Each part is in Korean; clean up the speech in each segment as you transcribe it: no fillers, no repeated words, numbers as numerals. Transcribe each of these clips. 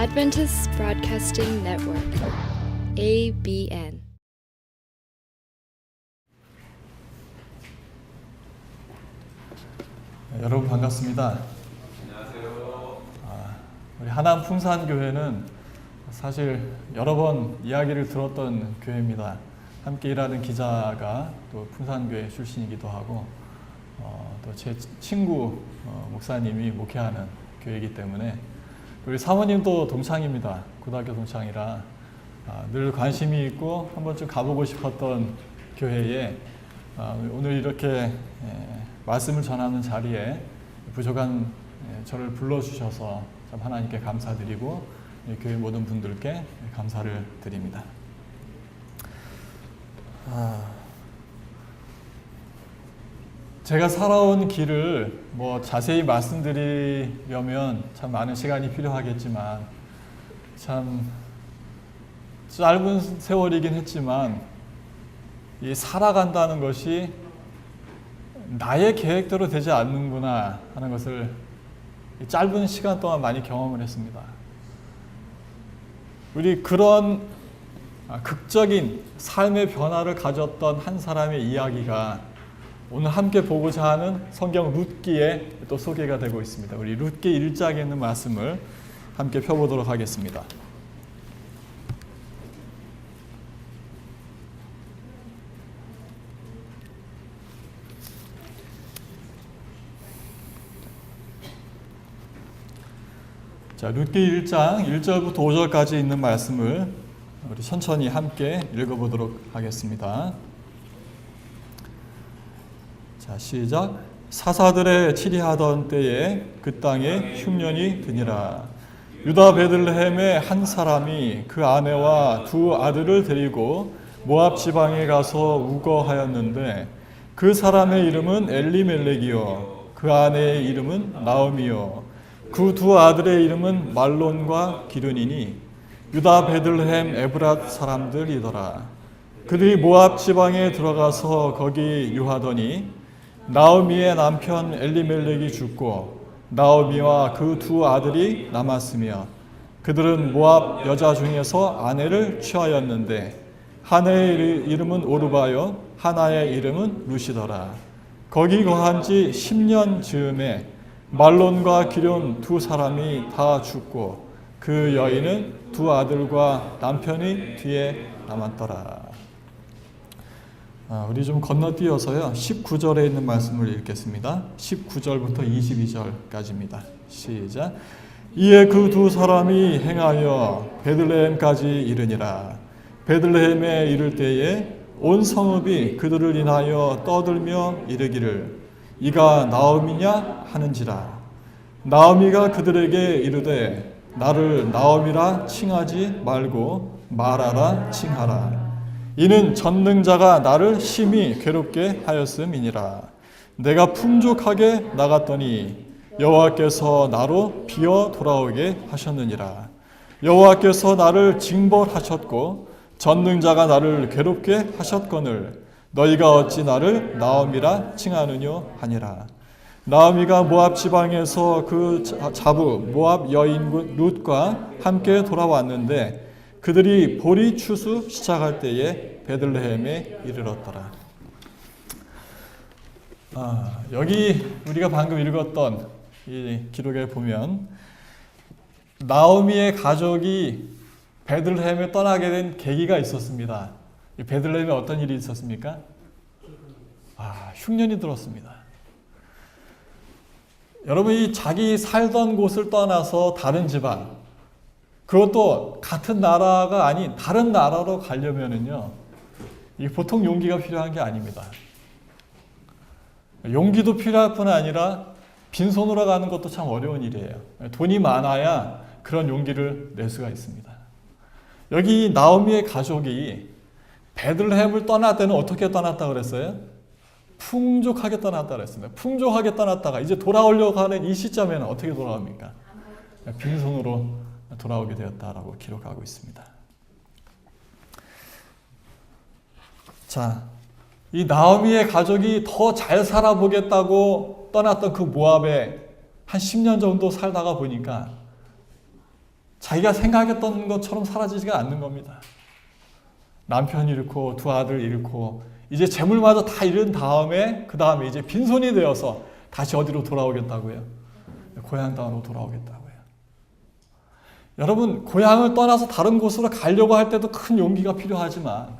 Adventist Broadcasting Network, ABN. 여러분 반갑습니다. 안녕하세요. 우리 하남 풍산교회는 사실 여러 번 이야기를 들었던 교회입니다. 함께 일하는 기자가 또 풍산교회 출신이기도 하고 또 제 친구 목사님이 목회하는 교회이기 때문에 우리 사모님도 동창입니다. 고등학교 동창이라 늘 관심이 있고 한 번쯤 가보고 싶었던 교회에 오늘 이렇게 말씀을 전하는 자리에 부족한 저를 불러주셔서 참 하나님께 감사드리고 교회 모든 분들께 감사를 드립니다. 제가 살아온 길을 자세히 말씀드리려면 참 많은 시간이 필요하겠지만 참 짧은 세월이긴 했지만 이 살아간다는 것이 나의 계획대로 되지 않는구나 하는 것을 짧은 시간 동안 많이 경험을 했습니다. 우리 그런 극적인 삶의 변화를 가졌던 한 사람의 이야기가 오늘 함께 보고자 하는 성경 룻기에 또 소개가 되고 있습니다. 우리 룻기 1장에 있는 말씀을 함께 펴보도록 하겠습니다. 자, 룻기 1장 1절부터 5절까지 있는 말씀을 우리 천천히 함께 읽어보도록 하겠습니다. 자, 시작. 사사들의 치리하던 때에 그 땅에 흉년이 드니라. 유다 베들레헴의 한 사람이 그 아내와 두 아들을 데리고 모압 지방에 가서 우거하였는데 그 사람의 이름은 엘리멜렉이요 그 아내의 이름은 나오미요 그 두 아들의 이름은 말론과 기륜이니 유다 베들레헴 에브랏 사람들이더라. 그들이 모압 지방에 들어가서 거기 유하더니 나오미의 남편 엘리멜렉이 죽고 나오미와 그 두 아들이 남았으며 그들은 모압 여자 중에서 아내를 취하였는데 하나의 이름은 오르바요 하나의 이름은 루시더라. 거기 거한 지 10년 즈음에 말론과 기륜 두 사람이 다 죽고 그 여인은 두 아들과 남편이 뒤에 남았더라. 우리 좀 건너뛰어서요 19절에 있는 말씀을 읽겠습니다. 19절부터 22절까지입니다. 시작. 이에 그 두 사람이 행하여 베들레헴까지 이르니라. 베들레헴에 이를 때에 온 성읍이 그들을 인하여 떠들며 이르기를 이가 나오미냐 하는지라. 나오미가 그들에게 이르되 나를 나오미라 칭하지 말고 말하라 칭하라. 이는 전능자가 나를 심히 괴롭게 하였음이니라. 내가 풍족하게 나갔더니 여호와께서 나로 비어 돌아오게 하셨느니라. 여호와께서 나를 징벌하셨고 전능자가 나를 괴롭게 하셨거늘 너희가 어찌 나를 나오미라 칭하느뇨 하니라. 나오미가 모압 지방에서 그 자부 모압 여인 룻과 함께 돌아왔는데 그들이 보리 추수 시작할 때에 베들레헴에 이르렀더라. 여기 우리가 방금 읽었던 이 기록에 보면 나오미의 가족이 베들레헴에 떠나게 된 계기가 있었습니다. 이 베들레헴에 어떤 일이 있었습니까? 흉년이 들었습니다. 여러분이 자기 살던 곳을 떠나서 다른 지방, 그것도 같은 나라가 아닌 다른 나라로 가려면은요, 이 보통 용기가 필요한 게 아닙니다. 용기도 필요할 뿐 아니라 빈손으로 가는 것도 참 어려운 일이에요. 돈이 많아야 그런 용기를 낼 수가 있습니다. 여기 나오미의 가족이 베들레헴을 떠날 때는 어떻게 떠났다고 그랬어요? 풍족하게 떠났다고 그랬습니다. 풍족하게 떠났다가 이제 돌아오려고 하는 이 시점에는 어떻게 돌아옵니까? 빈손으로 돌아오게 되었다라고 기록하고 있습니다. 자, 이 나오미의 가족이 더 잘 살아보겠다고 떠났던 그 모압에 한 10년 정도 살다가 보니까 자기가 생각했던 것처럼 사라지지가 않는 겁니다. 남편 잃고 두 아들 잃고 이제 재물마저 다 잃은 다음에 그 다음에 이제 빈손이 되어서 다시 어디로 돌아오겠다고요? 고향 땅으로 돌아오겠다고요. 여러분, 고향을 떠나서 다른 곳으로 가려고 할 때도 큰 용기가 필요하지만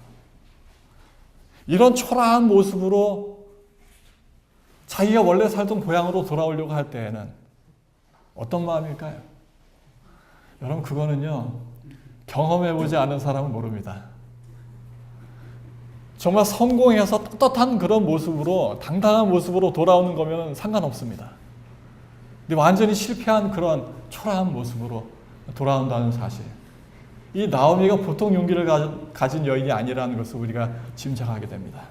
이런 초라한 모습으로 자기가 원래 살던 고향으로 돌아오려고 할 때에는 어떤 마음일까요? 여러분, 그거는요, 경험해보지 않은 사람은 모릅니다. 정말 성공해서 떳떳한 그런 모습으로, 당당한 모습으로 돌아오는 거면 상관없습니다. 근데 완전히 실패한 그런 초라한 모습으로 돌아온다는 사실. 이 나오미가 보통 용기를 가진 여인이 아니라는 것을 우리가 짐작하게 됩니다.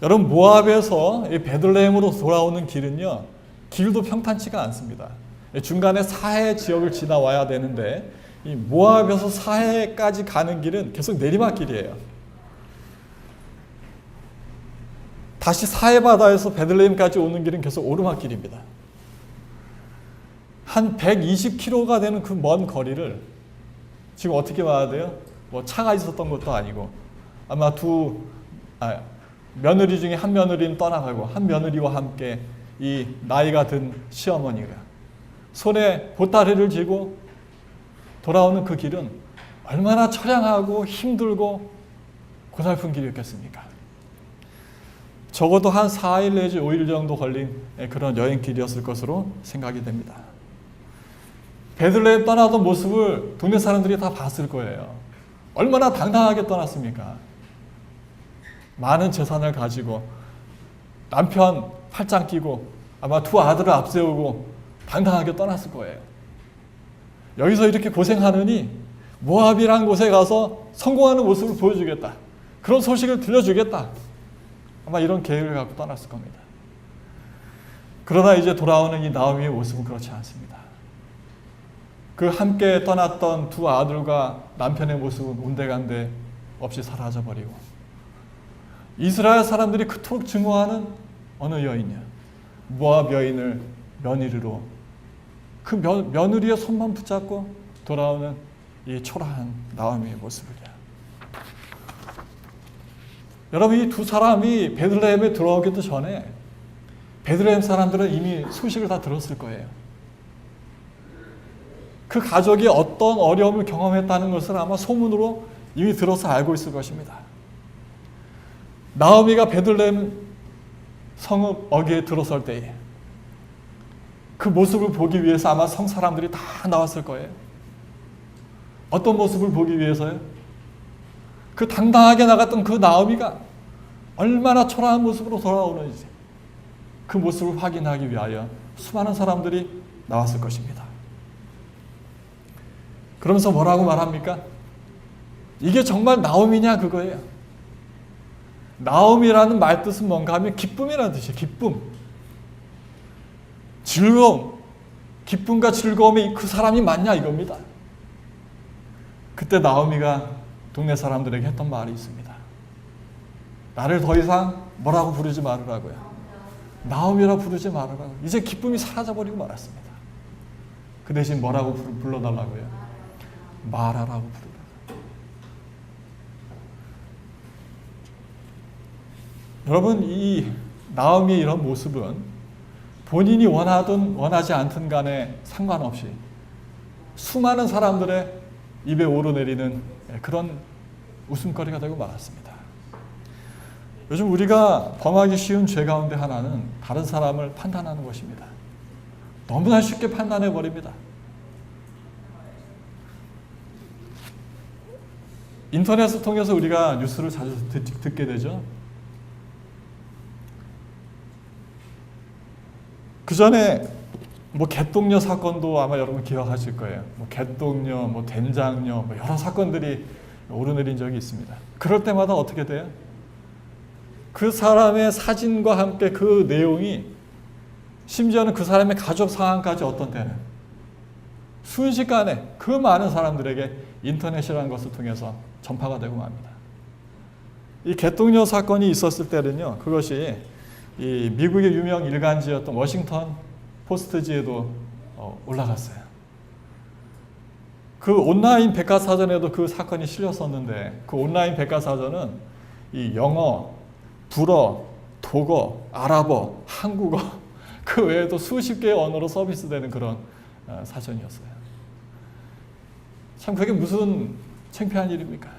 여러분, 모압에서 베들레헴으로 돌아오는 길은요, 길도 평탄치가 않습니다. 중간에 사해 지역을 지나와야 되는데 이 모압에서 사해까지 가는 길은 계속 내리막길이에요. 다시 사해 바다에서 베들레헴까지 오는 길은 계속 오르막길입니다. 한 120km가 되는 그 먼 거리를 지금 어떻게 와야 돼요? 뭐 차가 있었던 것도 아니고 아마 며느리 중에 한 며느리는 떠나가고 한 며느리와 함께 이 나이가 든 시어머니가 손에 보따리를 쥐고 돌아오는 그 길은 얼마나 처량하고 힘들고 고달픈 길이었겠습니까? 적어도 한 4일 내지 5일 정도 걸린 그런 여행길이었을 것으로 생각이 됩니다. 베들레헴 떠나던 모습을 동네 사람들이 다 봤을 거예요. 얼마나 당당하게 떠났습니까? 많은 재산을 가지고 남편 팔짱 끼고 아마 두 아들을 앞세우고 당당하게 떠났을 거예요. 여기서 이렇게 고생하느니 모압이라는 곳에 가서 성공하는 모습을 보여주겠다. 그런 소식을 들려주겠다. 아마 이런 계획을 갖고 떠났을 겁니다. 그러나 이제 돌아오는 이 나오미의 모습은 그렇지 않습니다. 그 함께 떠났던 두 아들과 남편의 모습은 온데간데 없이 사라져버리고 이스라엘 사람들이 그토록 증오하는 어느 여인이야. 모압 여인을 며느리로 그 며느리의 손만 붙잡고 돌아오는 이 초라한 나오미의 모습이야. 여러분, 이 두 사람이 베들레헴에 들어오기도 전에 베들레헴 사람들은 이미 소식을 다 들었을 거예요. 그 가족이 어떤 어려움을 경험했다는 것을 아마 소문으로 이미 들어서 알고 있을 것입니다. 나오미가 베들레헴 성읍 어귀에 들어설 때에 그 모습을 보기 위해서 아마 성 사람들이 다 나왔을 거예요. 어떤 모습을 보기 위해서요? 그 당당하게 나갔던 그 나오미가 얼마나 초라한 모습으로 돌아오는지 그 모습을 확인하기 위하여 수많은 사람들이 나왔을 것입니다. 그러면서 뭐라고 말합니까? 이게 정말 나오미냐 그거예요. 나오미라는 말 뜻은 뭔가 하면 기쁨이라는 뜻이에요. 기쁨. 즐거움. 기쁨과 즐거움이 그 사람이 맞냐 이겁니다. 그때 나오미가 동네 사람들에게 했던 말이 있습니다. 나를 더 이상 뭐라고 부르지 말으라고요. 나오미라 부르지 말으라고. 이제 기쁨이 사라져버리고 말았습니다. 그 대신 뭐라고 불러달라고요? 마라라고 부르라고. 여러분, 이 나오미의 이런 모습은 본인이 원하든 원하지 않든 간에 상관없이 수많은 사람들의 입에 오르내리는 그런 웃음거리가 되고 말았습니다. 요즘 우리가 범하기 쉬운 죄 가운데 하나는 다른 사람을 판단하는 것입니다. 너무나 쉽게 판단해 버립니다. 인터넷을 통해서 우리가 뉴스를 자주 듣게 되죠. 그 전에 뭐 개똥녀 사건도 아마 여러분 기억하실 거예요. 뭐 개똥녀, 뭐 된장녀, 뭐 여러 사건들이 오르내린 적이 있습니다. 그럴 때마다 어떻게 돼요? 그 사람의 사진과 함께 그 내용이 심지어는 그 사람의 가족 상황까지 어떤 때는 순식간에 그 많은 사람들에게 인터넷이라는 것을 통해서 전파가 되고 맙니다. 이 개똥녀 사건이 있었을 때는요, 그것이 이 미국의 유명 일간지였던 워싱턴 포스트지에도 올라갔어요. 그 온라인 백과사전에도 그 사건이 실렸었는데 그 온라인 백과사전은 이 영어, 불어, 독어, 아랍어, 한국어 그 외에도 수십 개의 언어로 서비스되는 그런 사전이었어요. 참 그게 무슨 창피한 일입니까?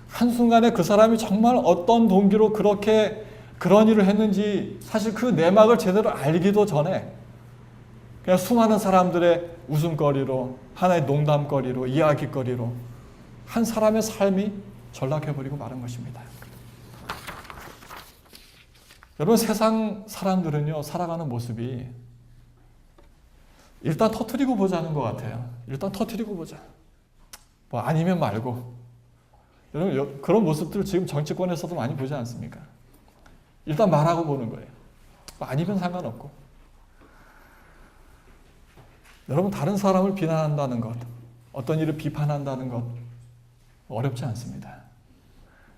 한순간에 그 사람이 정말 어떤 동기로 그렇게 그런 일을 했는지 사실 그 내막을 제대로 알기도 전에 그냥 수많은 사람들의 웃음거리로, 하나의 농담거리로, 이야기거리로 한 사람의 삶이 전락해버리고 마는 것입니다. 여러분, 세상 사람들은요, 살아가는 모습이 일단 터뜨리고 보자는 것 같아요. 일단 터뜨리고 보자. 뭐 아니면 말고. 여러분, 그런 모습들 지금 정치권에서도 많이 보지 않습니까? 일단 말하고 보는 거예요. 뭐 아니면 상관없고. 여러분, 다른 사람을 비난한다는 것, 어떤 일을 비판한다는 것 어렵지 않습니다.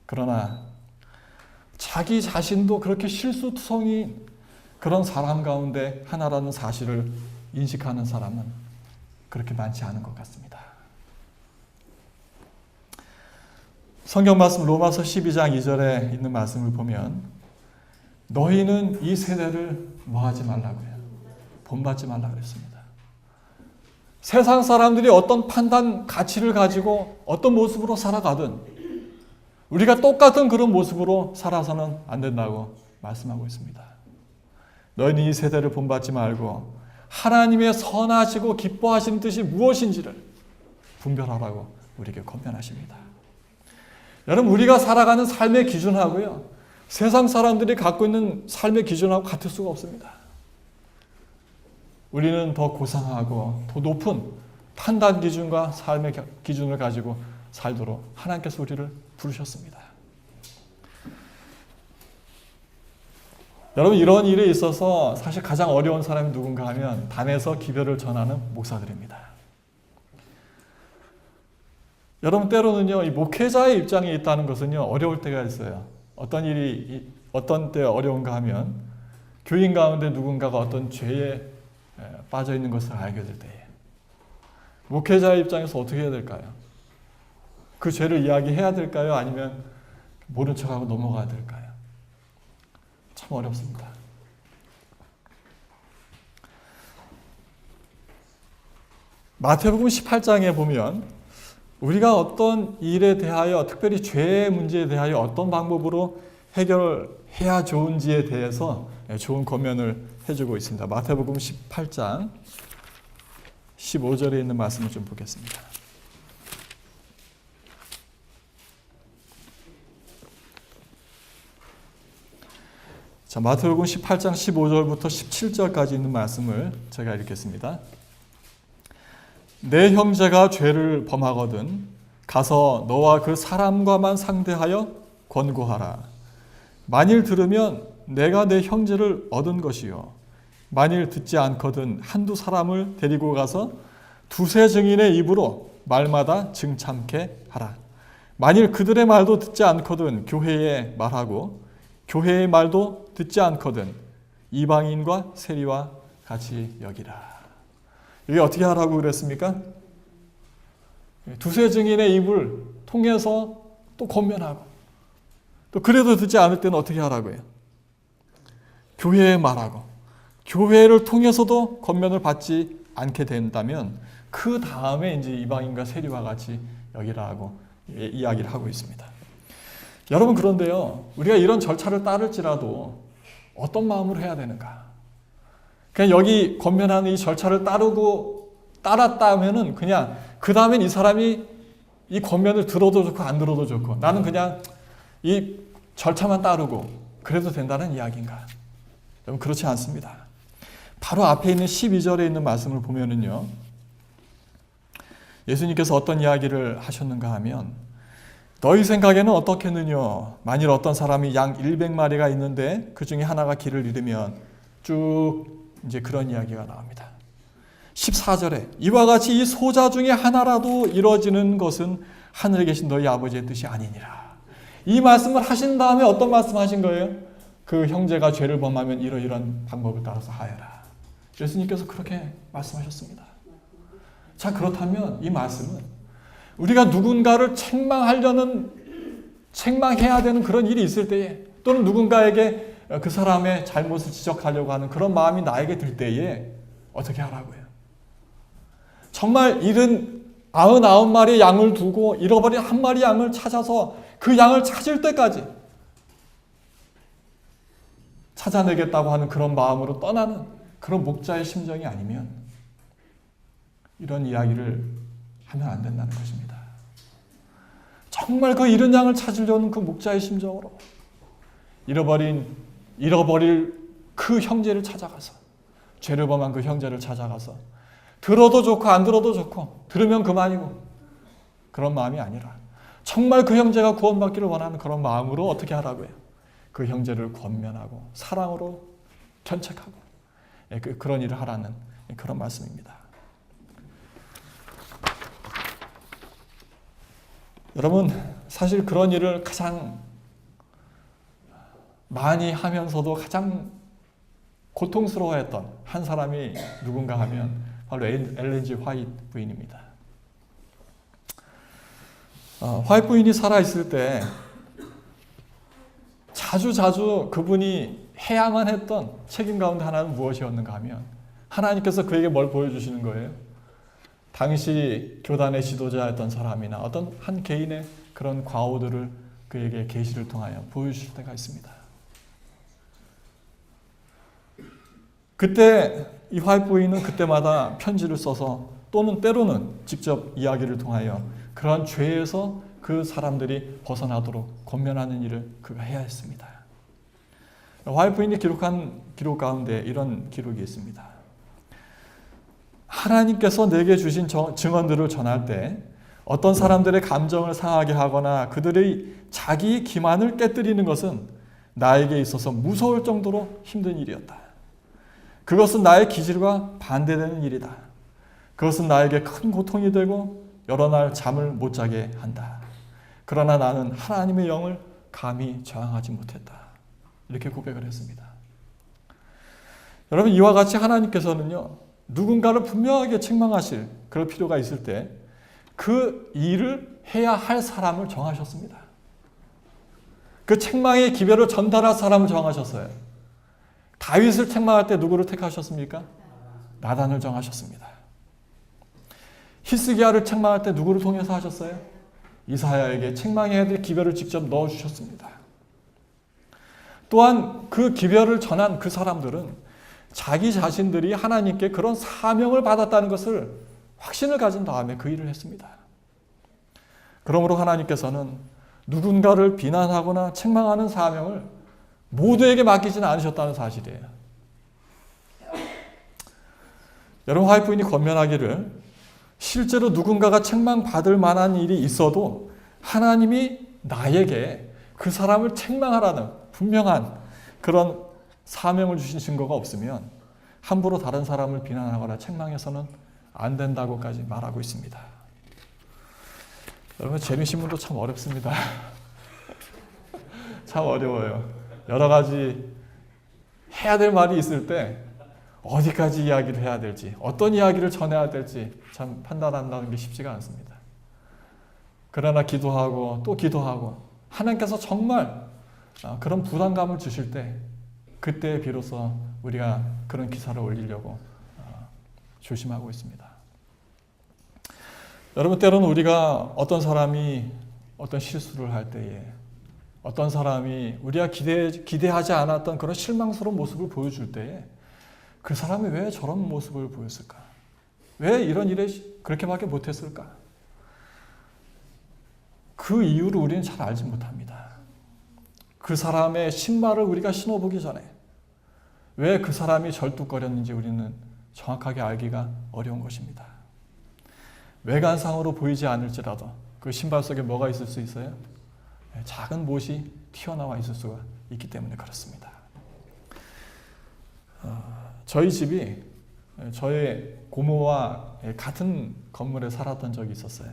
그러나 자기 자신도 그렇게 실수투성인 그런 사람 가운데 하나라는 사실을 인식하는 사람은 그렇게 많지 않은 것 같습니다. 성경 말씀 로마서 12장 2절에 있는 말씀을 보면 너희는 이 세대를 뭐하지 말라고요? 본받지 말라고 그랬습니다. 세상 사람들이 어떤 판단, 가치를 가지고 어떤 모습으로 살아가든 우리가 똑같은 그런 모습으로 살아서는 안 된다고 말씀하고 있습니다. 너희는 이 세대를 본받지 말고 하나님의 선하시고 기뻐하시는 뜻이 무엇인지를 분별하라고 우리에게 권면하십니다. 여러분, 우리가 살아가는 삶의 기준하고요, 세상 사람들이 갖고 있는 삶의 기준하고 같을 수가 없습니다. 우리는 더 고상하고 더 높은 판단 기준과 삶의 기준을 가지고 살도록 하나님께서 우리를 부르셨습니다. 여러분, 이런 일에 있어서 사실 가장 어려운 사람이 누군가 하면 단에서 기별을 전하는 목사들입니다. 여러분, 때로는요, 이 목회자의 입장에 있다는 것은요, 어려울 때가 있어요. 어떤 일이 어떤 때 어려운가 하면 교인 가운데 누군가가 어떤 죄에 빠져 있는 것을 알게 될 때에 목회자의 입장에서 어떻게 해야 될까요? 그 죄를 이야기해야 될까요? 아니면 모른 척하고 넘어가야 될까요? 참 어렵습니다. 마태복음 18장에 보면 우리가 어떤 일에 대하여, 특별히 죄의 문제에 대하여 어떤 방법으로 해결해야 좋은지에 대해서 좋은 권면을 해주고 있습니다. 마태복음 18장 15절에 있는 말씀을 좀 보겠습니다. 자, 마태복음 18장 15절부터 17절까지 있는 말씀을 제가 읽겠습니다. 내 형제가 죄를 범하거든 가서 너와 그 사람과만 상대하여 권고하라. 만일 들으면 내가 내 형제를 얻은 것이요, 만일 듣지 않거든 한두 사람을 데리고 가서 두세 증인의 입으로 말마다 증참케 하라. 만일 그들의 말도 듣지 않거든 교회에 말하고 교회의 말도 듣지 않거든 이방인과 세리와 같이 여기라. 이게 어떻게 하라고 그랬습니까? 두세 증인의 입을 통해서 또 권면하고, 또 그래도 듣지 않을 때는 어떻게 하라고요? 교회에 말하고, 교회를 통해서도 권면을 받지 않게 된다면 그 다음에 이제 이방인과 세리와 같이 여기라고 이야기를 하고 있습니다. 여러분, 그런데요, 우리가 이런 절차를 따를지라도 어떤 마음으로 해야 되는가? 그냥 여기 권면하는 이 절차를 따랐다면은 그냥 그 다음엔 이 사람이 이 권면을 들어도 좋고 안 들어도 좋고 나는 그냥 이 절차만 따르고 그래도 된다는 이야기인가? 여러분, 그렇지 않습니다. 바로 앞에 있는 12절에 있는 말씀을 보면은요, 예수님께서 어떤 이야기를 하셨는가 하면 너희 생각에는 어떻겠느냐? 만일 어떤 사람이 양 100마리가 있는데 그 중에 하나가 길을 잃으면 쭉 이제 그런 이야기가 나옵니다. 14절에 이와 같이 이 소자 중에 하나라도 이루어지는 것은 하늘에 계신 너희 아버지의 뜻이 아니니라. 이 말씀을 하신 다음에 어떤 말씀 하신 거예요? 그 형제가 죄를 범하면 이러이러한 방법을 따라서 하여라. 예수님께서 그렇게 말씀하셨습니다. 자, 그렇다면 이 말씀은 우리가 누군가를 책망해야 되는 그런 일이 있을 때에, 또는 누군가에게 그 사람의 잘못을 지적하려고 하는 그런 마음이 나에게 들 때에 어떻게 하라고요? 정말 99마리의 양을 두고 잃어버린 한 마리 양을 찾아서 그 양을 찾을 때까지 찾아내겠다고 하는 그런 마음으로 떠나는 그런 목자의 심정이 아니면 이런 이야기를 하면 안 된다는 것입니다. 정말 그 잃은 양을 찾으려는 그 목자의 심정으로 잃어버릴 그 형제를 찾아가서, 죄를 범한 그 형제를 찾아가서 들어도 좋고 안 들어도 좋고 들으면 그만이고 그런 마음이 아니라 정말 그 형제가 구원받기를 원하는 그런 마음으로 어떻게 하라고요? 그 형제를 권면하고 사랑으로 견책하고 그런 일을 하라는 그런 말씀입니다. 여러분, 사실 그런 일을 가장 많이 하면서도 가장 고통스러워했던 한 사람이 누군가 하면 바로 엘렌 G. 화이트 부인입니다. 화이트 부인이 살아있을 때 자주 그분이 해야만 했던 책임 가운데 하나는 무엇이었는가 하면, 하나님께서 그에게 뭘 보여주시는 거예요? 당시 교단의 지도자였던 사람이나 어떤 한 개인의 그런 과오들을 그에게 계시를 통하여 보여주실 때가 있습니다. 그때 이 화이트 부인은 그때마다 편지를 써서, 또는 때로는 직접 이야기를 통하여 그러한 죄에서 그 사람들이 벗어나도록 권면하는 일을 그가 해야 했습니다. 화이트 부인이 기록한 기록 가운데 이런 기록이 있습니다. 하나님께서 내게 주신 증언들을 전할 때 어떤 사람들의 감정을 상하게 하거나 그들의 자기 기만을 깨뜨리는 것은 나에게 있어서 무서울 정도로 힘든 일이었다. 그것은 나의 기질과 반대되는 일이다. 그것은 나에게 큰 고통이 되고 여러 날 잠을 못 자게 한다. 그러나 나는 하나님의 영을 감히 저항하지 못했다. 이렇게 고백을 했습니다. 여러분, 이와 같이 하나님께서는요, 누군가를 분명하게 책망하실 그럴 필요가 있을 때 그 일을 해야 할 사람을 정하셨습니다. 그 책망의 기별을 전달할 사람을 정하셨어요. 다윗을 책망할 때 누구를 택하셨습니까? 나단을 정하셨습니다. 히스기야를 책망할 때 누구를 통해서 하셨어요? 이사야에게 책망해야 될 기별을 직접 넣어주셨습니다. 또한 그 기별을 전한 그 사람들은 자기 자신들이 하나님께 그런 사명을 받았다는 것을 확신을 가진 다음에 그 일을 했습니다. 그러므로 하나님께서는 누군가를 비난하거나 책망하는 사명을 모두에게 맡기지는 않으셨다는 사실이에요. 여러분, 화이트 부인이 권면하기를 실제로 누군가가 책망받을 만한 일이 있어도 하나님이 나에게 그 사람을 책망하라는 분명한 그런 사명을 주신 증거가 없으면 함부로 다른 사람을 비난하거나 책망해서는 안 된다고까지 말하고 있습니다. 여러분, 재미신문도 참 어렵습니다. 참 어려워요. 여러 가지 해야 될 말이 있을 때 어디까지 이야기를 해야 될지, 어떤 이야기를 전해야 될지 참 판단한다는 게 쉽지가 않습니다. 그러나 기도하고 또 기도하고 하나님께서 정말 그런 부담감을 주실 때, 그때 비로소 우리가 그런 기사를 올리려고 조심하고 있습니다. 여러분, 때로는 우리가 어떤 사람이 어떤 실수를 할 때에, 어떤 사람이 우리가 기대하지 않았던 그런 실망스러운 모습을 보여줄 때에 그 사람이 왜 저런 모습을 보였을까? 왜 이런 일에 그렇게밖에 못했을까? 그 이유를 우리는 잘 알지 못합니다. 그 사람의 신발을 우리가 신어보기 전에 왜 그 사람이 절뚝거렸는지 우리는 정확하게 알기가 어려운 것입니다. 외관상으로 보이지 않을지라도 그 신발 속에 뭐가 있을 수 있어요? 작은 못이 튀어나와 있을 수가 있기 때문에 그렇습니다. 저희 집이 저의 고모와 같은 건물에 살았던 적이 있었어요.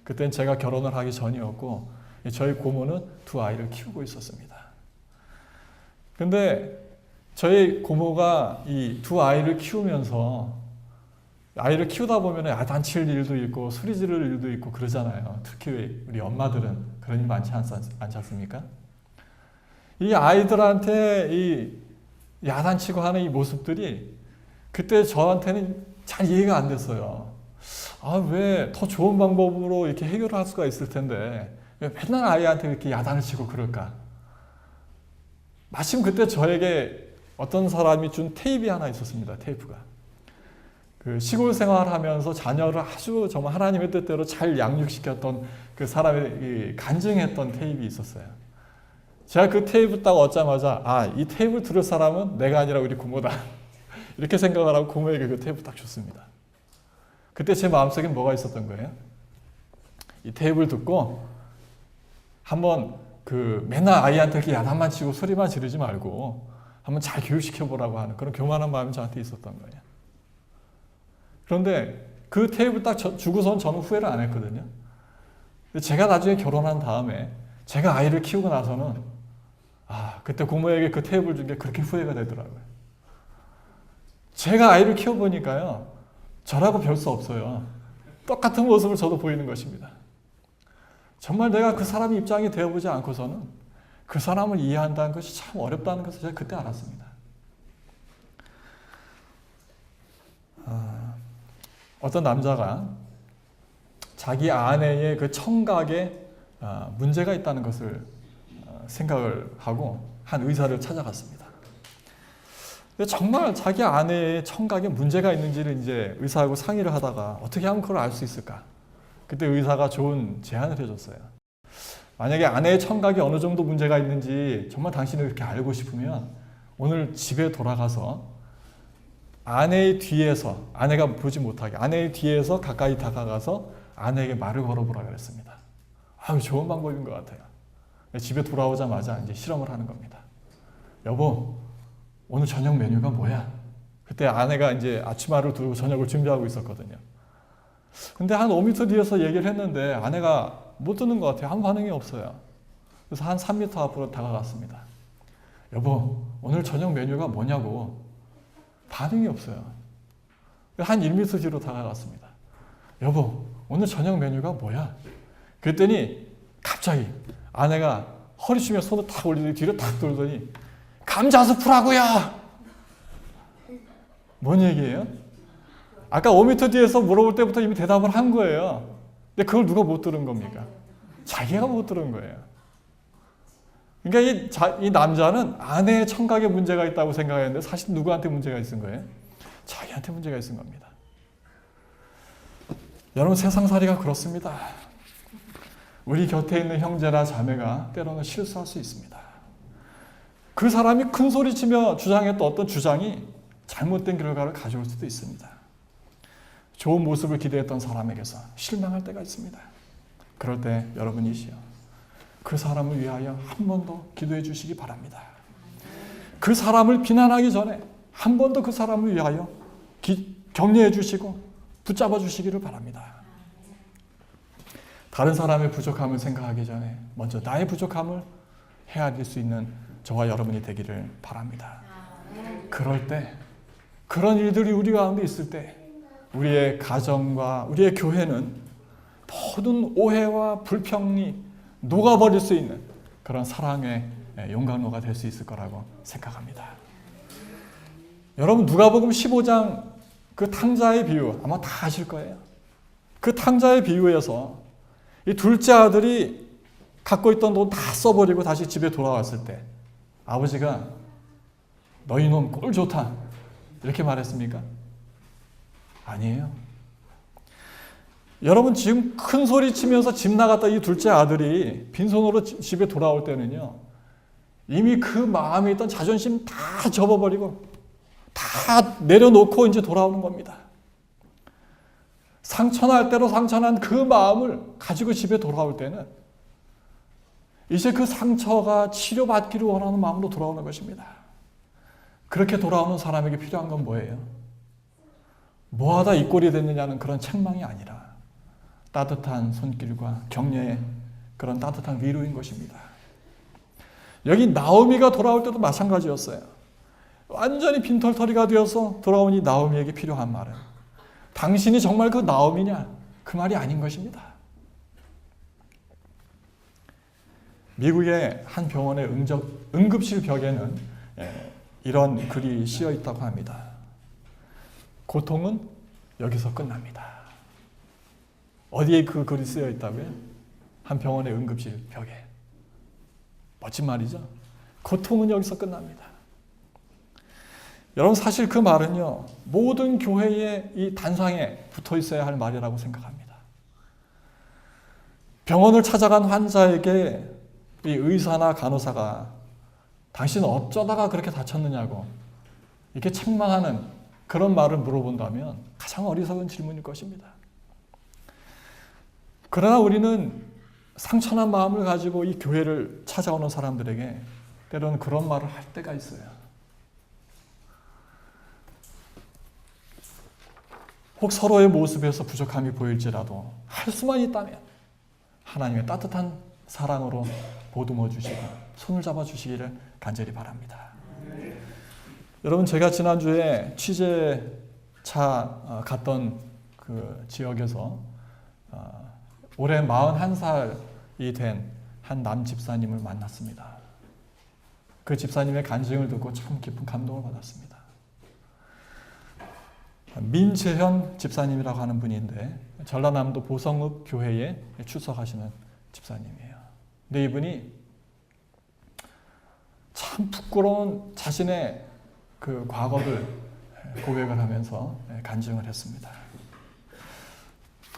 그때는 제가 결혼을 하기 전이었고 저희 고모는 두 아이를 키우고 있었습니다. 근데 저희 고모가 이 두 아이를 키우면서 아이를 키우다 보면 야단칠 일도 있고 소리 지를 일도 있고 그러잖아요. 특히 우리 엄마들은 그런 일 많지 않습니까? 이 아이들한테 이 야단치고 하는 이 모습들이 그때 저한테는 잘 이해가 안 됐어요. 왜 더 좋은 방법으로 이렇게 해결을 할 수가 있을 텐데 왜 맨날 아이한테 이렇게 야단을 치고 그럴까? 마침 그때 저에게 어떤 사람이 준 테이프 하나 있었습니다. 테이프가. 그 시골 생활하면서 자녀를 아주 정말 하나님의 뜻대로 잘 양육시켰던 그 사람이 간증했던 테이프 있었어요. 제가 그 테이프 딱 얻자마자 이 테이프를 들을 사람은 내가 아니라 우리 고모다. 이렇게 생각을 하고 고모에게 그 테이프 딱 줬습니다. 그때 제 마음속에 뭐가 있었던 거예요? 이 테이프를 듣고 한번 맨날 아이한테 이렇게 야단만 치고 소리만 지르지 말고 한번 잘 교육시켜보라고 하는 그런 교만한 마음이 저한테 있었던 거예요. 그런데 그 테이프를 딱 주고선 저는 후회를 안 했거든요. 제가 나중에 결혼한 다음에 제가 아이를 키우고 나서는 그때 고모에게 그 테이프를 준 게 그렇게 후회가 되더라고요. 제가 아이를 키워보니까요. 저라고 별 수 없어요. 똑같은 모습을 저도 보이는 것입니다. 정말 내가 그 사람의 입장이 되어보지 않고서는 그 사람을 이해한다는 것이 참 어렵다는 것을 제가 그때 알았습니다. 어떤 남자가 자기 아내의 그 청각에 문제가 있다는 것을 생각을 하고 한 의사를 찾아갔습니다. 근데 정말 자기 아내의 청각에 문제가 있는지를 이제 의사하고 상의를 하다가 어떻게 하면 그걸 알 수 있을까? 그때 의사가 좋은 제안을 해줬어요. 만약에 아내의 청각이 어느 정도 문제가 있는지 정말 당신이 그렇게 알고 싶으면 오늘 집에 돌아가서 아내의 뒤에서, 아내가 보지 못하게 아내의 뒤에서 가까이 다가가서 아내에게 말을 걸어보라 그랬습니다. 좋은 방법인 것 같아요. 집에 돌아오자마자 이제 실험을 하는 겁니다. 여보, 오늘 저녁 메뉴가 뭐야? 그때 아내가 이제 앞치마를 두고 저녁을 준비하고 있었거든요. 근데 한 5m 뒤에서 얘기를 했는데 아내가 못 듣는 것 같아요. 아무 반응이 없어요. 그래서 한 3m 앞으로 다가갔습니다. 여보, 오늘 저녁 메뉴가 뭐냐고. 반응이 없어요. 한 1m 뒤로 다가갔습니다. 여보, 오늘 저녁 메뉴가 뭐야? 그랬더니 갑자기 아내가 허리춤에 손을 탁 올리더니 뒤로 탁 돌더니 감자 수프라고요! 뭔 얘기예요? 아까 5m 뒤에서 물어볼 때부터 이미 대답을 한 거예요. 근데 그걸 누가 못 들은 겁니까? 자기가 못 들은 거예요. 그러니까 이 남자는 아내의 청각에 문제가 있다고 생각했는데 사실 누구한테 문제가 있은 거예요? 자기한테 문제가 있은 겁니다. 여러분, 세상살이가 그렇습니다. 우리 곁에 있는 형제나 자매가 때로는 실수할 수 있습니다. 그 사람이 큰 소리치며 주장했던 어떤 주장이 잘못된 결과를 가져올 수도 있습니다. 좋은 모습을 기대했던 사람에게서 실망할 때가 있습니다. 그럴 때 여러분이시여 그 사람을 위하여 한 번 더 기도해 주시기 바랍니다. 그 사람을 비난하기 전에 한 번 더 그 사람을 위하여 격려해 주시고 붙잡아 주시기를 바랍니다. 다른 사람의 부족함을 생각하기 전에 먼저 나의 부족함을 헤아릴 수 있는 저와 여러분이 되기를 바랍니다. 그럴 때, 그런 일들이 우리 가운데 있을 때 우리의 가정과 우리의 교회는 모든 오해와 불평이 녹아버릴 수 있는 그런 사랑의 용광로가 될 수 있을 거라고 생각합니다. 여러분, 누가복음 15장 그 탕자의 비유 아마 다 아실 거예요. 그 탕자의 비유에서 이 둘째 아들이 갖고 있던 돈 다 써버리고 다시 집에 돌아왔을 때 아버지가 너희 놈 꼴 좋다 이렇게 말했습니까? 아니에요. 여러분, 지금 큰 소리 치면서 집 나갔다 이 둘째 아들이 빈손으로 집에 돌아올 때는요, 이미 그 마음에 있던 자존심 다 접어버리고 다 내려놓고 이제 돌아오는 겁니다. 상처날 대로 상처난 그 마음을 가지고 집에 돌아올 때는 이제 그 상처가 치료받기를 원하는 마음으로 돌아오는 것입니다. 그렇게 돌아오는 사람에게 필요한 건 뭐예요? 뭐하다 이 꼴이 됐느냐는 그런 책망이 아니라 따뜻한 손길과 격려의 그런 따뜻한 위로인 것입니다. 여기 나오미가 돌아올 때도 마찬가지였어요. 완전히 빈털터리가 되어서 돌아온 이 나오미에게 필요한 말은 당신이 정말 그 나옴이냐? 그 말이 아닌 것입니다. 미국의 한 병원의 응급실 벽에는 이런 글이 씌어 있다고 합니다. 고통은 여기서 끝납니다. 어디에 그 글이 쓰여 있다고요? 한 병원의 응급실 벽에. 멋진 말이죠? 고통은 여기서 끝납니다. 여러분, 사실 그 말은요, 모든 교회의 이 단상에 붙어 있어야 할 말이라고 생각합니다. 병원을 찾아간 환자에게 이 의사나 간호사가 당신은 어쩌다가 그렇게 다쳤느냐고 이렇게 책망하는 그런 말을 물어본다면 가장 어리석은 질문일 것입니다. 그러나 우리는 상처난 마음을 가지고 이 교회를 찾아오는 사람들에게 때로는 그런 말을 할 때가 있어요. 혹 서로의 모습에서 부족함이 보일지라도 할 수만 있다면 하나님의 따뜻한 사랑으로 보듬어 주시고 손을 잡아 주시기를 간절히 바랍니다. 여러분, 제가 지난주에 취재차 갔던 그 지역에서 올해 41살이 된 한 남 집사님을 만났습니다. 그 집사님의 간증을 듣고 참 깊은 감동을 받았습니다. 민재현 집사님이라고 하는 분인데 전라남도 보성읍 교회에 출석하시는 집사님이에요. 근데 이분이 참 부끄러운 자신의 그 과거를 고백을 하면서 간증을 했습니다.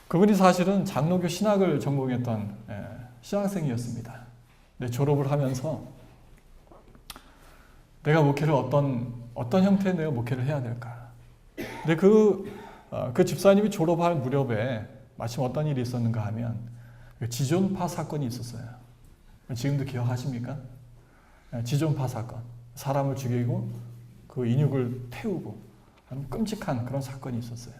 그분이 사실은 장로교 신학을 전공했던 신학생이었습니다. 근데 졸업을 하면서 내가 목회를 어떤 형태의 내가 목회를 해야 될까? 근데 그 집사님이 졸업할 무렵에 마침 어떤 일이 있었는가 하면 지존파 사건이 있었어요. 지금도 기억하십니까? 지존파 사건. 사람을 죽이고 그 인육을 태우고 하는 끔찍한 그런 사건이 있었어요.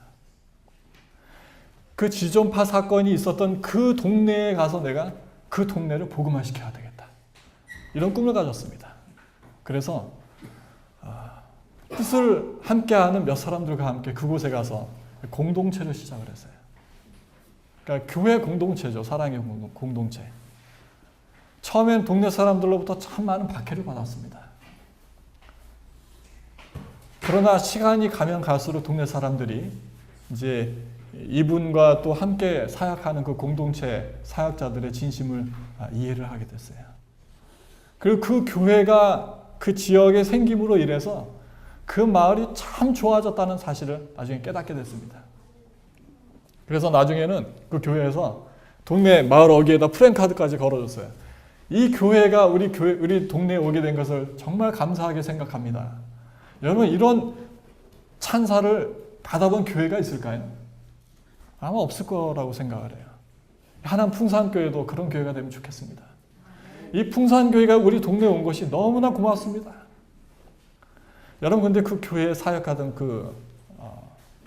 그 지존파 사건이 있었던 그 동네에 가서 내가 그 동네를 복음화시켜야 되겠다. 이런 꿈을 가졌습니다. 그래서 뜻을 함께하는 몇 사람들과 함께 그곳에 가서 공동체를 시작을 했어요. 그러니까 교회 공동체죠. 사랑의 공동체. 처음엔 동네 사람들로부터 참 많은 박해를 받았습니다. 그러나 시간이 가면 갈수록 동네 사람들이 이제 이분과 또 함께 사역하는 그 공동체 사역자들의 진심을 이해를 하게 됐어요. 그리고 그 교회가 그 지역에 생김으로 인해서 그 마을이 참 좋아졌다는 사실을 나중에 깨닫게 됐습니다. 그래서 나중에는 그 교회에서 동네 마을 어귀에다 프랜카드까지 걸어줬어요. 이 교회가 우리 동네에 오게 된 것을 정말 감사하게 생각합니다. 여러분, 이런 찬사를 받아본 교회가 있을까요? 아마 없을 거라고 생각을 해요. 하남 풍산교회도 그런 교회가 되면 좋겠습니다. 이 풍산교회가 우리 동네에 온 것이 너무나 고맙습니다. 여러분, 근데 그 교회에 사역하던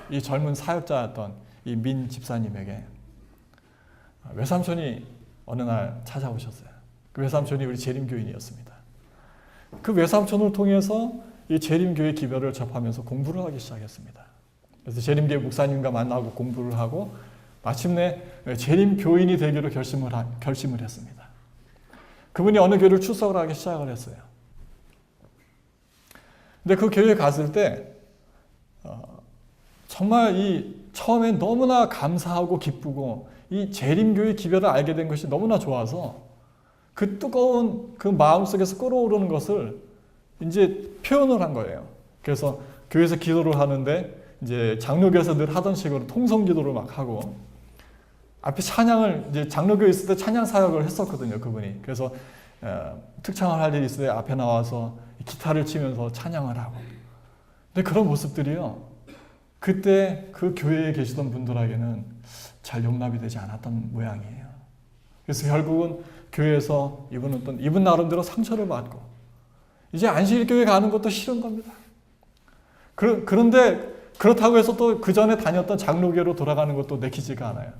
이 젊은 사역자였던 이 민 집사님에게 외삼촌이 어느 날 찾아오셨어요. 그 외삼촌이 우리 재림교인이었습니다. 그 외삼촌을 통해서 이 재림교회 기별을 접하면서 공부를 하기 시작했습니다. 그래서 재림교회 목사님과 만나고 공부를 하고 마침내 재림교인이 되기로 결심을 했습니다. 그분이 어느 교회를 출석을 하기 시작을 했어요. 근데 그 교회에 갔을 때 정말 처음엔 너무나 감사하고 기쁘고 이 재림교회 기별을 알게 된 것이 너무나 좋아서 그 뜨거운 그 마음속에서 끓어오르는 것을 이제 표현을 한 거예요. 그래서 교회에서 기도를 하는데 이제 장로교에서 늘 하던 식으로 통성 기도를 막 하고 앞에 찬양을 이제 장로교에 있을 때 찬양 사역을 했었거든요, 그분이. 그래서 특창을 할 일이 있을 때 앞에 나와서 기타를 치면서 찬양을 하고. 근데 그런 모습들이요, 그때 그 교회에 계시던 분들에게는 잘 용납이 되지 않았던 모양이에요. 그래서 결국은 교회에서 이분 나름대로 상처를 받고 이제 안식일교회 가는 것도 싫은 겁니다. 그런데 그렇다고 해서 또 그 전에 다녔던 장로교로 돌아가는 것도 내키지가 않아요.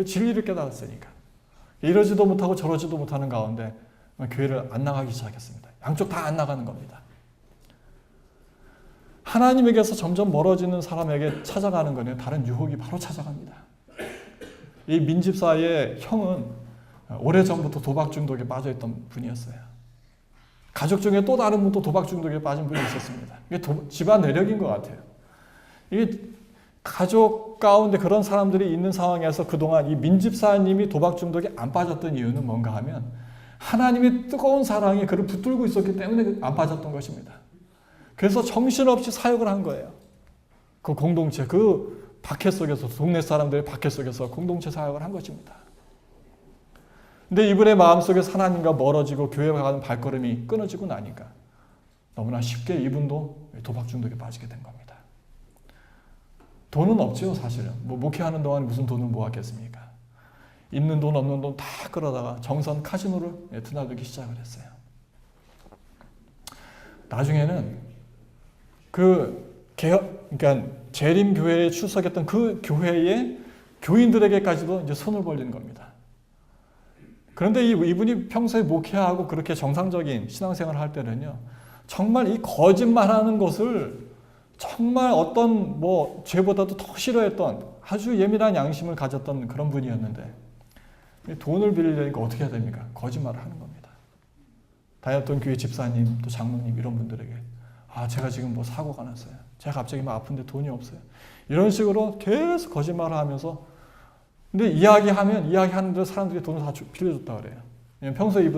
진리를 깨달았으니까. 이러지도 못하고 저러지도 못하는 가운데 교회를 안 나가기 시작했습니다. 양쪽 다 안 나가는 겁니다. 하나님에게서 점점 멀어지는 사람에게 찾아가는 거는 다른 유혹이 바로 찾아갑니다. 이 민집사의 형은 오래전부터 도박 중독에 빠져있던 분이었어요. 가족 중에 또 다른 분도 도박 중독에 빠진 분이 있었습니다. 이게 집안 내력인 것 같아요. 이게 가족 가운데 그런 사람들이 있는 상황에서 그동안 이 민집사님이 도박 중독에 안 빠졌던 이유는 뭔가 하면 하나님의 뜨거운 사랑이 그를 붙들고 있었기 때문에 안 빠졌던 것입니다. 그래서 정신없이 사역을 한 거예요. 그 공동체, 그 박해 속에서, 동네 사람들의 박해 속에서 공동체 사역을 한 것입니다. 근데 이분의 마음속에서 하나님과 멀어지고 교회에 가는 발걸음이 끊어지고 나니까 너무나 쉽게 이분도 도박 중독에 빠지게 된 겁니다. 돈은 없죠, 사실은. 목회하는 동안 무슨 돈을 모았겠습니까? 있는 돈 없는 돈 다 끌어다가 정선 카지노를 드나들기 시작을 했어요. 나중에는 그러니까 재림 교회에 출석했던 그 교회의 교인들에게까지도 이제 손을 벌리는 겁니다. 그런데 이분이 평소에 목회하고 그렇게 정상적인 신앙생활을 할 때는요, 정말 이 거짓말하는 것을 정말 어떤 죄보다도 더 싫어했던 아주 예민한 양심을 가졌던 그런 분이었는데 돈을 빌리려니까 어떻게 해야 됩니까? 거짓말을 하는 겁니다. 다녔던 교회 집사님, 또 장로님 이런 분들에게 제가 지금 사고가 났어요. 제가 갑자기 아픈데 돈이 없어요. 이런 식으로 계속 거짓말을 하면서 근데 이야기하는 대로 사람들이 돈을 다 빌려줬다 그래요. 왜냐면 평소에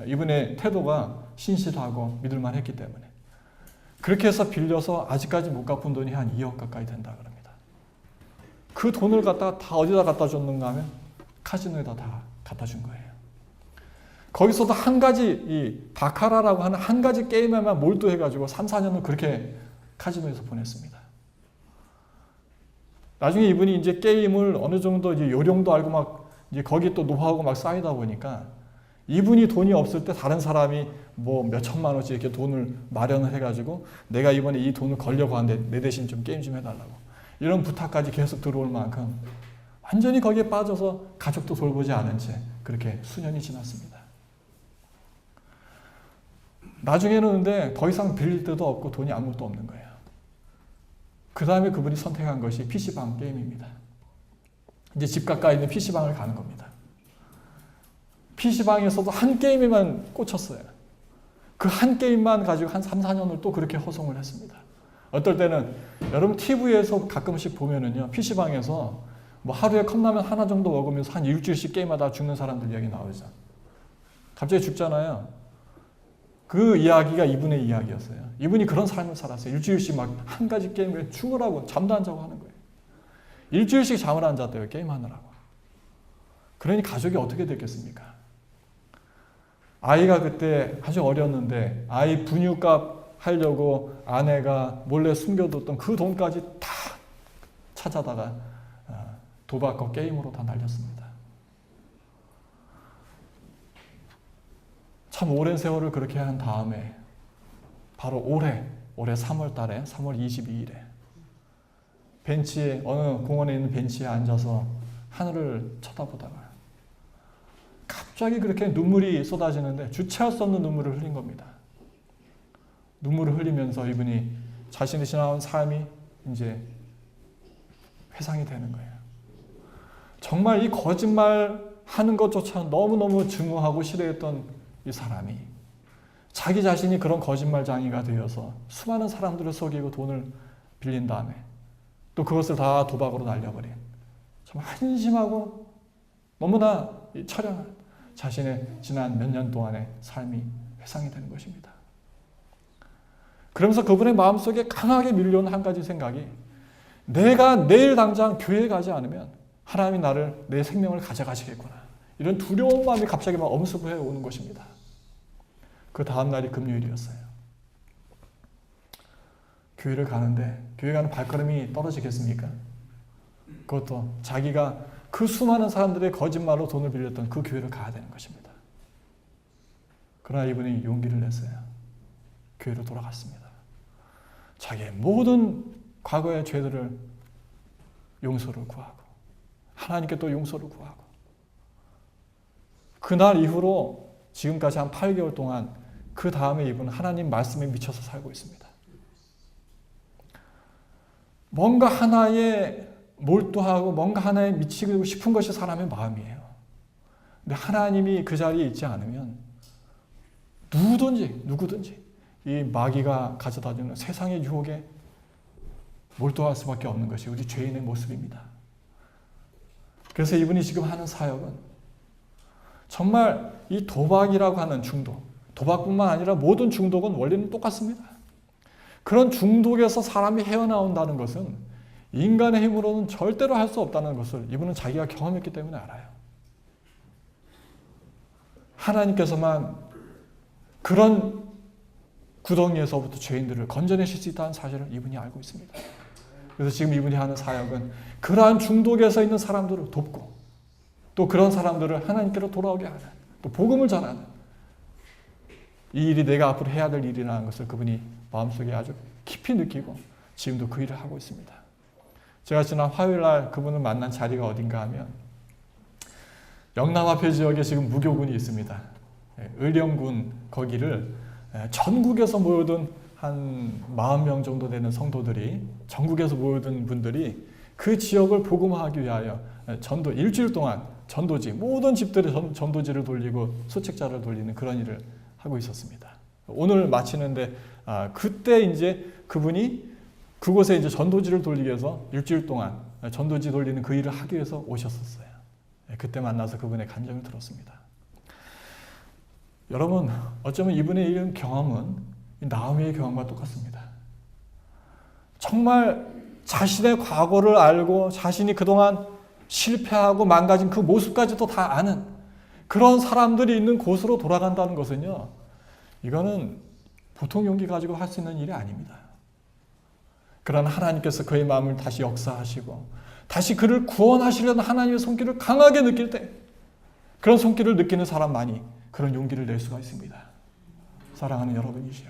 이분의 태도가 신실하고 믿을만 했기 때문에. 그렇게 해서 빌려서 아직까지 못 갚은 돈이 한 2억 가까이 된다 그럽니다. 그 돈을 갖다가 다 어디다 갖다 줬는가 하면 카지노에다 다 갖다 준 거예요. 거기서도 한 가지 이 바카라라고 하는 한 가지 게임에만 몰두해가지고 3, 4년을 그렇게 카지노에서 보냈습니다. 나중에 이분이 이제 게임을 어느 정도 이제 요령도 알고 이제 거기 또 노하우가 쌓이다 보니까 이분이 돈이 없을 때 다른 사람이 몇 천만 원씩 이렇게 돈을 마련을 해가지고 내가 이번에 이 돈을 걸려고 하는데 내 대신 좀 게임 좀 해달라고 이런 부탁까지 계속 들어올 만큼 완전히 거기에 빠져서 가족도 돌보지 않은 채 그렇게 수년이 지났습니다. 나중에는 근데 더 이상 빌릴 데도 없고 돈이 아무것도 없는 거예요. 그 다음에 그분이 선택한 것이 PC방 게임입니다. 이제 집 가까이 있는 PC방을 가는 겁니다. PC방에서도 한 게임에만 꽂혔어요. 그 한 게임만 가지고 한 3, 4년을 또 그렇게 허송을 했습니다. 어떨 때는 여러분 TV에서 가끔씩 보면은요, PC방에서 하루에 컵라면 하나 정도 먹으면서 한 일주일씩 게임하다 죽는 사람들 이야기 나오죠. 갑자기 죽잖아요. 그 이야기가 이분의 이야기였어요. 이분이 그런 삶을 살았어요. 일주일씩 한 가지 게임을 죽으라고 잠도 안 자고 하는 거예요. 일주일씩 잠을 안 잤대요. 게임하느라고. 그러니 가족이 어떻게 됐겠습니까? 아이가 그때 아주 어렸는데 아이 분유값 하려고 아내가 몰래 숨겨뒀던 그 돈까지 다 찾아다가 도박과 게임으로 다 날렸습니다. 참 오랜 세월을 그렇게 한 다음에 바로 올해 3월 달에 3월 22일에 벤치에 어느 공원에 있는 벤치에 앉아서 하늘을 쳐다보다가 갑자기 그렇게 눈물이 쏟아지는데 주체할 수 없는 눈물을 흘린 겁니다. 눈물을 흘리면서 이분이 자신이 지나온 삶이 이제 회상이 되는 거예요. 정말 이 거짓말 하는 것조차 너무너무 증오하고 싫어했던 이 사람이 자기 자신이 그런 거짓말장이가 되어서 수많은 사람들을 속이고 돈을 빌린 다음에 또 그것을 다 도박으로 날려버린 정말 한심하고 너무나 처량한 자신의 지난 몇 년 동안의 삶이 회상이 되는 것입니다. 그러면서 그분의 마음속에 강하게 밀려오는 한 가지 생각이 내가 내일 당장 교회에 가지 않으면 하나님이 내 생명을 가져가시겠구나. 이런 두려운 마음이 갑자기 엄습해 오는 것입니다. 그 다음 날이 금요일이었어요. 교회를 가는데 교회 가는 발걸음이 떨어지겠습니까? 그것도 자기가 그 수많은 사람들의 거짓말로 돈을 빌렸던 그 교회를 가야 되는 것입니다. 그러나 이분이 용기를 냈어요. 교회로 돌아갔습니다. 자기의 모든 과거의 죄들을 용서를 구하고 하나님께 또 용서를 구하고 그날 이후로 지금까지 한 8개월 동안 그 다음에 이분은 하나님 말씀에 미쳐서 살고 있습니다. 뭔가 하나에 몰두하고 뭔가 하나에 미치고 싶은 것이 사람의 마음이에요. 근데 하나님이 그 자리에 있지 않으면 누구든지 이 마귀가 가져다주는 세상의 유혹에 몰두할 수밖에 없는 것이 우리 죄인의 모습입니다. 그래서 이분이 지금 하는 사역은 정말 이 도박이라고 하는 중독, 도박뿐만 아니라 모든 중독은 원리는 똑같습니다. 그런 중독에서 사람이 헤어나온다는 것은 인간의 힘으로는 절대로 할 수 없다는 것을 이분은 자기가 경험했기 때문에 알아요. 하나님께서만 그런 구덩이에서부터 죄인들을 건져내실 수 있다는 사실을 이분이 알고 있습니다. 그래서 지금 이분이 하는 사역은 그러한 중독에서 있는 사람들을 돕고 또 그런 사람들을 하나님께로 돌아오게 하는, 또 복음을 전하는, 이 일이 내가 앞으로 해야 될 일이라는 것을 그분이 마음속에 아주 깊이 느끼고 지금도 그 일을 하고 있습니다. 제가 지난 화요일 날 그분을 만난 자리가 어딘가 하면 영남 앞에 지역에 지금 무교군이 있습니다. 의령군 거기를 전국에서 모여든 한 40명 정도 되는 성도들이, 전국에서 모여든 분들이 그 지역을 복음화하기 위하여 전도 일주일 동안 전도지, 모든 집들이 전도지를 돌리고 소책자를 돌리는 그런 일을 하고 있었습니다. 오늘 마치는데 그때 이제 그분이 그곳에 이제 전도지를 돌리기 위해서 일주일 동안 전도지 돌리는 그 일을 하기 위해서 오셨었어요. 그때 만나서 그분의 간증을 들었습니다. 여러분, 어쩌면 이분의 이런 경험은 나오미의 경험과 똑같습니다. 정말 자신의 과거를 알고 자신이 그동안 실패하고 망가진 그 모습까지도 다 아는 그런 사람들이 있는 곳으로 돌아간다는 것은요, 이거는 보통 용기 가지고 할 수 있는 일이 아닙니다. 그러나 하나님께서 그의 마음을 다시 역사하시고 다시 그를 구원하시려는 하나님의 손길을 강하게 느낄 때, 그런 손길을 느끼는 사람만이 그런 용기를 낼 수가 있습니다. 사랑하는 여러분이시여,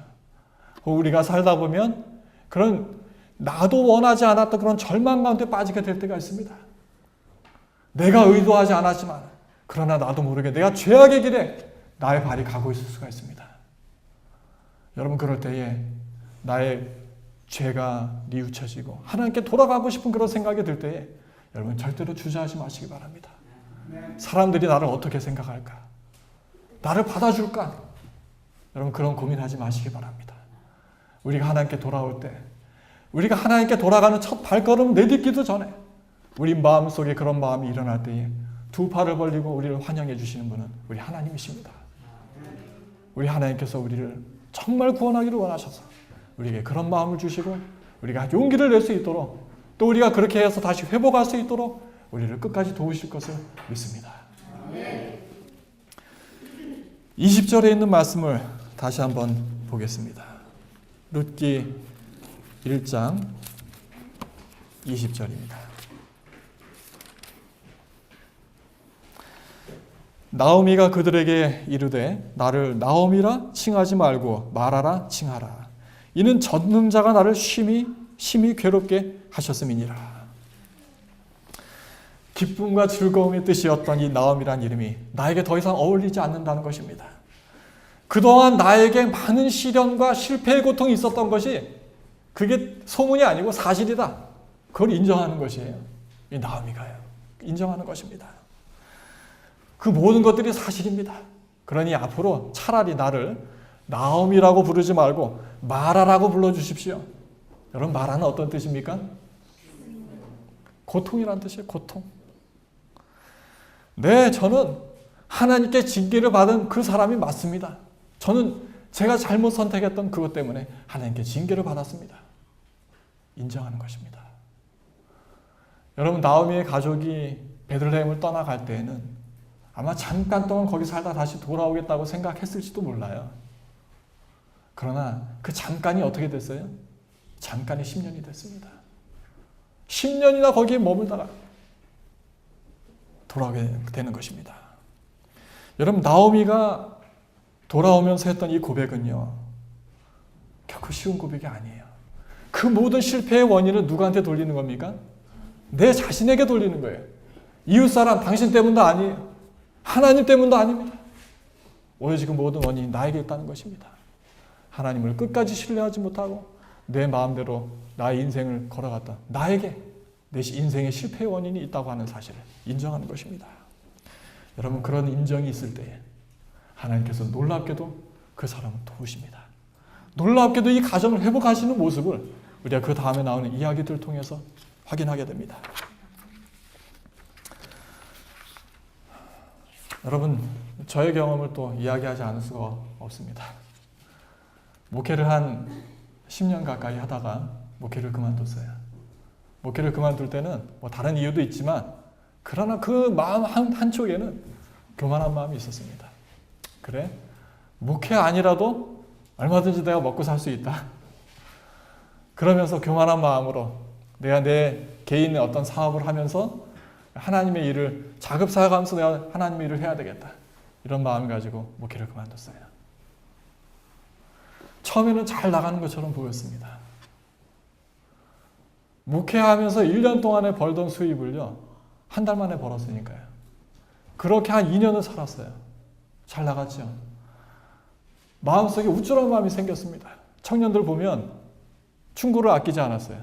우리가 살다 보면 그런 나도 원하지 않았던 그런 절망 가운데 빠지게 될 때가 있습니다. 내가 의도하지 않았지만 그러나 나도 모르게 내가 죄악의 길에 나의 발이 가고 있을 수가 있습니다. 여러분, 그럴 때에 나의 죄가 뉘우쳐지고 하나님께 돌아가고 싶은 그런 생각이 들 때에 여러분 절대로 주저하지 마시기 바랍니다. 사람들이 나를 어떻게 생각할까? 나를 받아줄까? 여러분, 그런 고민하지 마시기 바랍니다. 우리가 하나님께 돌아올 때, 우리가 하나님께 돌아가는 첫 발걸음 내딛기도 전에 우리 마음속에 그런 마음이 일어날 때에 두 팔을 벌리고 우리를 환영해 주시는 분은 우리 하나님이십니다. 우리 하나님께서 우리를 정말 구원하기를 원하셔서 우리에게 그런 마음을 주시고 우리가 용기를 낼 수 있도록, 또 우리가 그렇게 해서 다시 회복할 수 있도록 우리를 끝까지 도우실 것을 믿습니다. 20절에 있는 말씀을 다시 한번 보겠습니다. 룻기 1장 20절입니다. 나오미가 그들에게 이르되 나를 나오미라 칭하지 말고 마라라 칭하라. 이는 전능자가 나를 심히 괴롭게 하셨음이니라. 기쁨과 즐거움의 뜻이었던 이 나오미란 이름이 나에게 더 이상 어울리지 않는다는 것입니다. 그동안 나에게 많은 시련과 실패의 고통이 있었던 것이 그게 소문이 아니고 사실이다. 그걸 인정하는 것이에요. 이 나오미가요. 인정하는 것입니다. 그 모든 것들이 사실입니다. 그러니 앞으로 차라리 나를 나오미라고 부르지 말고 마라라고 불러주십시오. 여러분, 마라는 어떤 뜻입니까? 고통이란 뜻이에요. 고통. 네, 저는 하나님께 징계를 받은 그 사람이 맞습니다. 저는 제가 잘못 선택했던 그것 때문에 하나님께 징계를 받았습니다. 인정하는 것입니다. 여러분, 나오미의 가족이 베들레헴을 떠나갈 때에는 아마 잠깐 동안 거기 살다 다시 돌아오겠다고 생각했을지도 몰라요. 그러나 그 잠깐이 어떻게 됐어요? 잠깐이 10년이 됐습니다. 10년이나 거기에 머물다가 돌아오게 되는 것입니다. 여러분, 나오미가 돌아오면서 했던 이 고백은요, 결코 쉬운 고백이 아니에요. 그 모든 실패의 원인은 누구한테 돌리는 겁니까? 내 자신에게 돌리는 거예요. 이웃사람, 당신 때문도 아니에요. 하나님 때문도 아닙니다. 오히려 지금 모든 원인이 나에게 있다는 것입니다. 하나님을 끝까지 신뢰하지 못하고 내 마음대로 나의 인생을 걸어갔다. 나에게 내 인생의 실패의 원인이 있다고 하는 사실을 인정하는 것입니다. 여러분, 그런 인정이 있을 때에 하나님께서 놀랍게도 그 사람을 도우십니다. 놀랍게도 이 가정을 회복하시는 모습을 우리가 그 다음에 나오는 이야기들을 통해서 확인하게 됩니다. 여러분, 저의 경험을 또 이야기하지 않을 수가 없습니다. 목회를 한 10년 가까이 하다가 목회를 그만뒀어요. 목회를 그만둘 때는 뭐 다른 이유도 있지만 그러나 그 마음 한쪽에는 교만한 마음이 있었습니다. 그래? 목회 아니라도 얼마든지 내가 먹고 살 수 있다. 그러면서 교만한 마음으로 내가 내 개인의 어떤 사업을 하면서 하나님의 일을 자급사역하면서 내가 하나님의 일을 해야 되겠다. 이런 마음을 가지고 목회를 그만뒀어요. 처음에는 잘 나가는 것처럼 보였습니다. 목회하면서 1년 동안에 벌던 수입을요, 한 달 만에 벌었으니까요. 그렇게 한 2년을 살았어요. 잘 나갔죠. 마음속에 우쭐한 마음이 생겼습니다. 청년들 보면 충고를 아끼지 않았어요.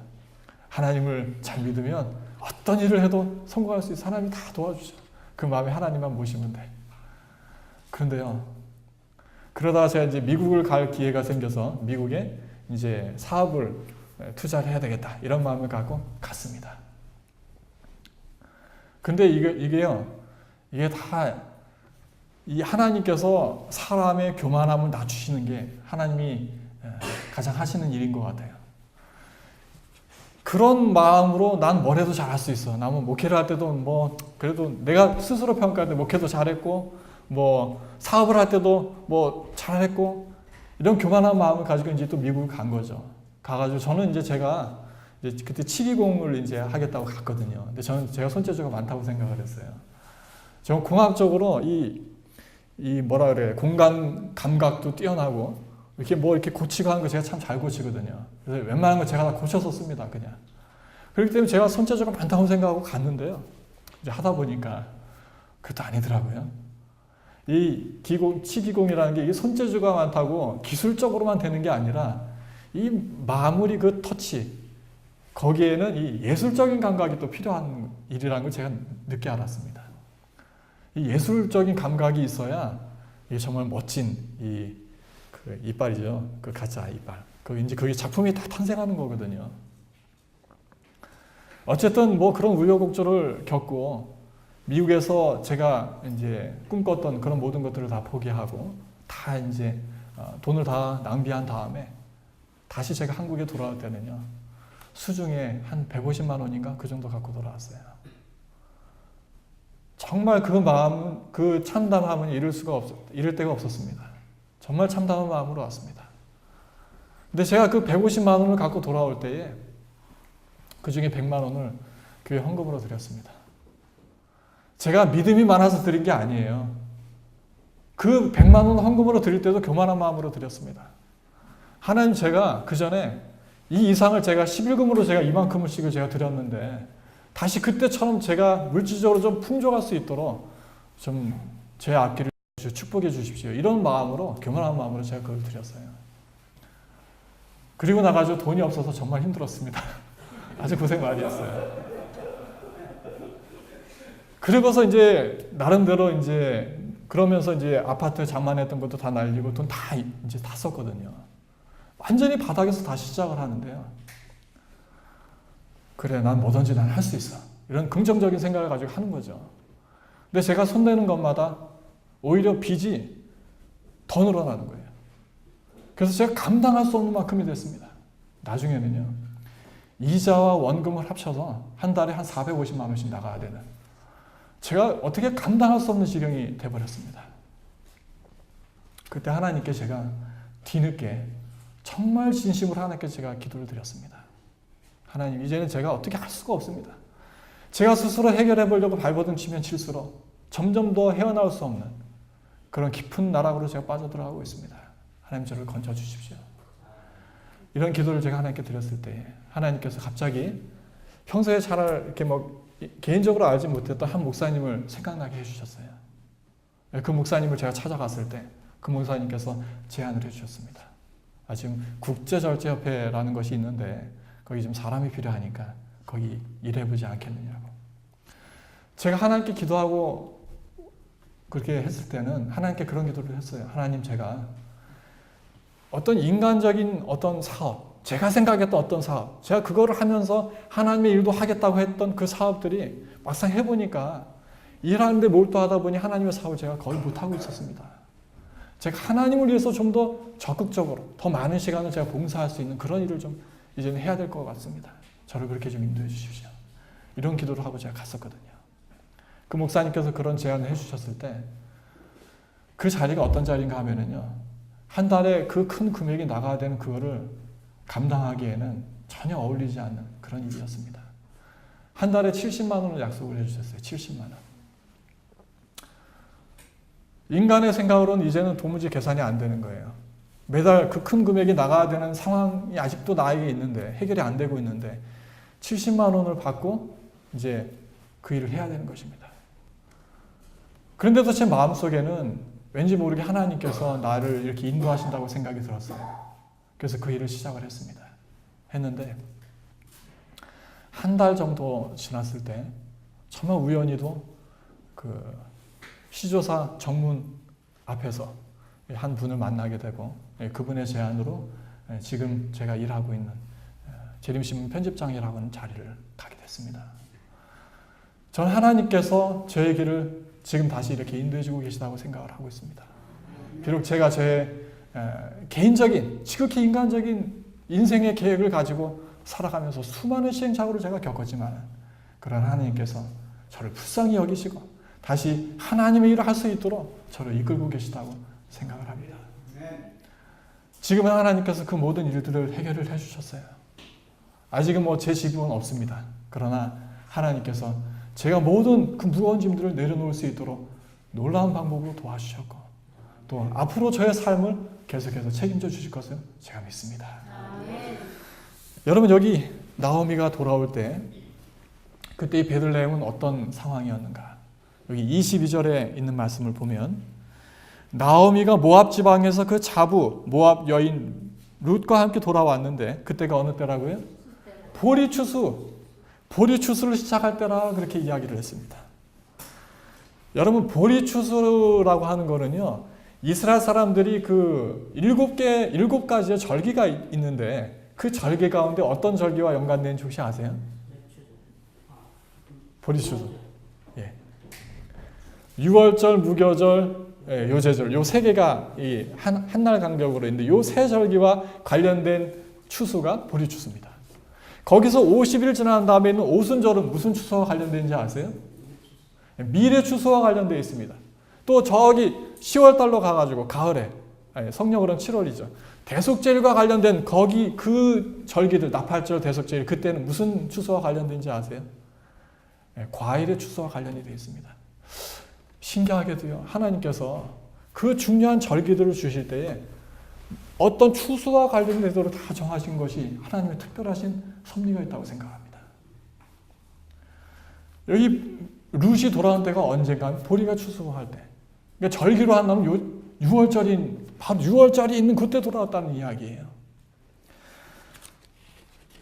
하나님을 잘 믿으면 어떤 일을 해도 성공할 수 있어. 하나님이 다 도와주죠. 그 마음에 하나님만 모시면 돼. 그런데요, 그러다가 제가 이제 미국을 갈 기회가 생겨서 미국에 이제 사업을 투자를 해야 되겠다. 이런 마음을 갖고 갔습니다. 근데 이게 다 이 하나님께서 사람의 교만함을 낮추시는 게 하나님이 가장 하시는 일인 것 같아요. 그런 마음으로 난 뭘 해도 잘할 수 있어. 나는 목회를 할 때도 뭐 그래도 내가 스스로 평가할 때 목회도 잘했고 뭐 사업을 할 때도 뭐 잘했고 이런 교만한 마음을 가지고 이제 또 미국을 간 거죠. 가가지고 저는 이제 제가 이제 그때 720을 이제 하겠다고 갔거든요. 근데 저는 제가 손재주가 많다고 생각을 했어요. 저는 공학적으로 이 뭐라 그래, 공간 감각도 뛰어나고 이렇게 뭐 이렇게 고치고 하는 거 제가 참 잘 고치거든요. 그래서 웬만한 거 제가 다 고쳤었습니다, 그냥. 그렇기 때문에 제가 손재주가 많다고 생각하고 갔는데요. 이제 하다 보니까 그것도 아니더라고요. 이 치기공이라는 게 이게 손재주가 많다고 기술적으로만 되는 게 아니라 이 마무리 그 터치, 거기에는 이 예술적인 감각이 또 필요한 일이라는 걸 제가 늦게 알았습니다. 이 예술적인 감각이 있어야 이게 정말 멋진 그 이빨이죠. 그 가짜 이빨. 이제 그게 작품이 다 탄생하는 거거든요. 어쨌든 뭐 그런 우여곡절을 겪고 미국에서 제가 이제 꿈꿨던 그런 모든 것들을 다 포기하고 다 이제 돈을 다 낭비한 다음에 다시 제가 한국에 돌아올 때는요, 수중에 한 150만 원인가 그 정도 갖고 돌아왔어요. 정말 그 마음, 그 참담함은 이를 데가 없었습니다. 정말 참담한 마음으로 왔습니다. 근데 제가 그 150만 원을 갖고 돌아올 때에 그 중에 100만 원을 교회 헌금으로 드렸습니다. 제가 믿음이 많아서 드린 게 아니에요. 그 100만 원 헌금으로 드릴 때도 교만한 마음으로 드렸습니다. 하나님, 제가 그 전에 이 이상을 제가 11금으로 제가 이만큼씩을 제가 드렸는데 다시 그때처럼 제가 물질적으로 좀 풍족할 수 있도록 좀 제 앞길을 축복해 주십시오. 이런 마음으로, 교만한 마음으로 제가 그걸 드렸어요. 그리고 나가지고 돈이 없어서 정말 힘들었습니다. 아주 고생 많이 했어요. 그리고서 이제 나름대로 이제 그러면서 이제 아파트 장만했던 것도 다 날리고 돈 다 이제 다 썼거든요. 완전히 바닥에서 다시 시작을 하는데요. 그래, 난 뭐든지 난 할 수 있어. 이런 긍정적인 생각을 가지고 하는 거죠. 근데 제가 손대는 것마다 오히려 빚이 더 늘어나는 거예요. 그래서 제가 감당할 수 없는 만큼이 됐습니다. 나중에는요, 이자와 원금을 합쳐서 한 달에 한 450만 원씩 나가야 되는, 제가 어떻게 감당할 수 없는 지경이 돼버렸습니다. 그때 하나님께 제가 뒤늦게 정말 진심으로 하나님께 제가 기도를 드렸습니다. 하나님, 이제는 제가 어떻게 할 수가 없습니다. 제가 스스로 해결해 보려고 발버둥 치면 칠수록 점점 더 헤어나올 수 없는 그런 깊은 나락으로 제가 빠져들어가고 있습니다. 하나님, 저를 건져주십시오. 이런 기도를 제가 하나님께 드렸을 때 하나님께서 갑자기 평소에 잘 이렇게 뭐 개인적으로 알지 못했던 한 목사님을 생각나게 해주셨어요. 그 목사님을 제가 찾아갔을 때 그 목사님께서 제안을 해주셨습니다. 지금 국제절제협회라는 것이 있는데 거기 좀 사람이 필요하니까 거기 일해보지 않겠느냐고. 제가 하나님께 기도하고 그렇게 했을 때는 하나님께 그런 기도를 했어요. 하나님, 제가 어떤 인간적인 어떤 사업, 제가 생각했던 어떤 사업, 제가 그거를 하면서 하나님의 일도 하겠다고 했던 그 사업들이 막상 해보니까 일하는데 몰두하다 보니 하나님의 사업을 제가 거의 못하고 있었습니다. 제가 하나님을 위해서 좀 더 적극적으로 더 많은 시간을 제가 봉사할 수 있는 그런 일을 좀 이제는 해야 될 것 같습니다. 저를 그렇게 좀 인도해 주십시오. 이런 기도를 하고 제가 갔었거든요. 그 목사님께서 그런 제안을 해주셨을 때 그 자리가 어떤 자리인가 하면은요, 한 달에 그 큰 금액이 나가야 되는 그거를 감당하기에는 전혀 어울리지 않는 그런 일이었습니다. 한 달에 70만 원을 약속을 해주셨어요. 70만 원. 인간의 생각으로는 이제는 도무지 계산이 안 되는 거예요. 매달 그 큰 금액이 나가야 되는 상황이 아직도 나에게 있는데, 해결이 안 되고 있는데 70만 원을 받고 이제 그 일을 해야 되는 것입니다. 그런데도 제 마음속에는 왠지 모르게 하나님께서 나를 이렇게 인도하신다고 생각이 들었어요. 그래서 그 일을 시작을 했습니다. 했는데 한 달 정도 지났을 때 정말 우연히도 그 시조사 정문 앞에서 한 분을 만나게 되고, 그분의 제안으로 지금 제가 일하고 있는 재림신문 편집장이라고 하는 자리를 가게 됐습니다. 저는 하나님께서 저의 길을 지금 다시 이렇게 인도해주고 계시다고 생각을 하고 있습니다. 비록 제가 제 개인적인 지극히 인간적인 인생의 계획을 가지고 살아가면서 수많은 시행착오를 제가 겪었지만, 그러나 하나님께서 저를 불쌍히 여기시고 다시 하나님의 일을 할 수 있도록 저를 이끌고 계시다고 생각을 합니다. 지금은 하나님께서 그 모든 일들을 해결을 해주셨어요. 아직은 제 지분은 없습니다. 그러나 하나님께서 제가 모든 그 무거운 짐들을 내려놓을 수 있도록 놀라운 방법으로 도와주셨고, 또 앞으로 저의 삶을 계속해서 책임져 주실 것을 제가 믿습니다. 여러분, 여기 나오미가 돌아올 때 그때 이 베들레헴은 어떤 상황이었는가? 여기 22절에 있는 말씀을 보면, 나오미가 모압 지방에서 그 자부 모압 여인 룻과 함께 돌아왔는데, 그때가 어느 때라고요? 보리추수를 시작할 때라 그렇게 이야기를 했습니다. 여러분, 보리추수라고 하는 거는요, 이스라엘 사람들이 그 7가지의 절기가 있는데, 그 절기 가운데 어떤 절기와 연관되는지 혹시 아세요? 보리추수. 예. 유월절, 무교절, 요제절, 요 3개가 이 한날 간격으로 있는데, 요 3절기와 관련된 추수가 보리추수입니다. 거기서 50일 지난 다음에 있는 오순절은 무슨 추수와 관련되는지 아세요? 미래 추수와 관련되어 있습니다. 또 저기 10월달로 가가지고 가을에, 성령으로는 7월이죠. 대속제일과 관련된 거기 그 절기들, 나팔절, 대속제일, 그때는 무슨 추수와 관련된지 아세요? 과일의 추수와 관련이 되어 있습니다. 신기하게도요, 하나님께서 그 중요한 절기들을 주실 때에 어떤 추수와 관련되도록 다 정하신 것이 하나님의 특별하신 섭리가 있다고 생각합니다. 여기 룻이 돌아온 때가 언젠가 보리가 추수할 때, 그러니까 절기로 한다면 6월절인, 바로 6월절이 있는 그때 돌아왔다는 이야기예요.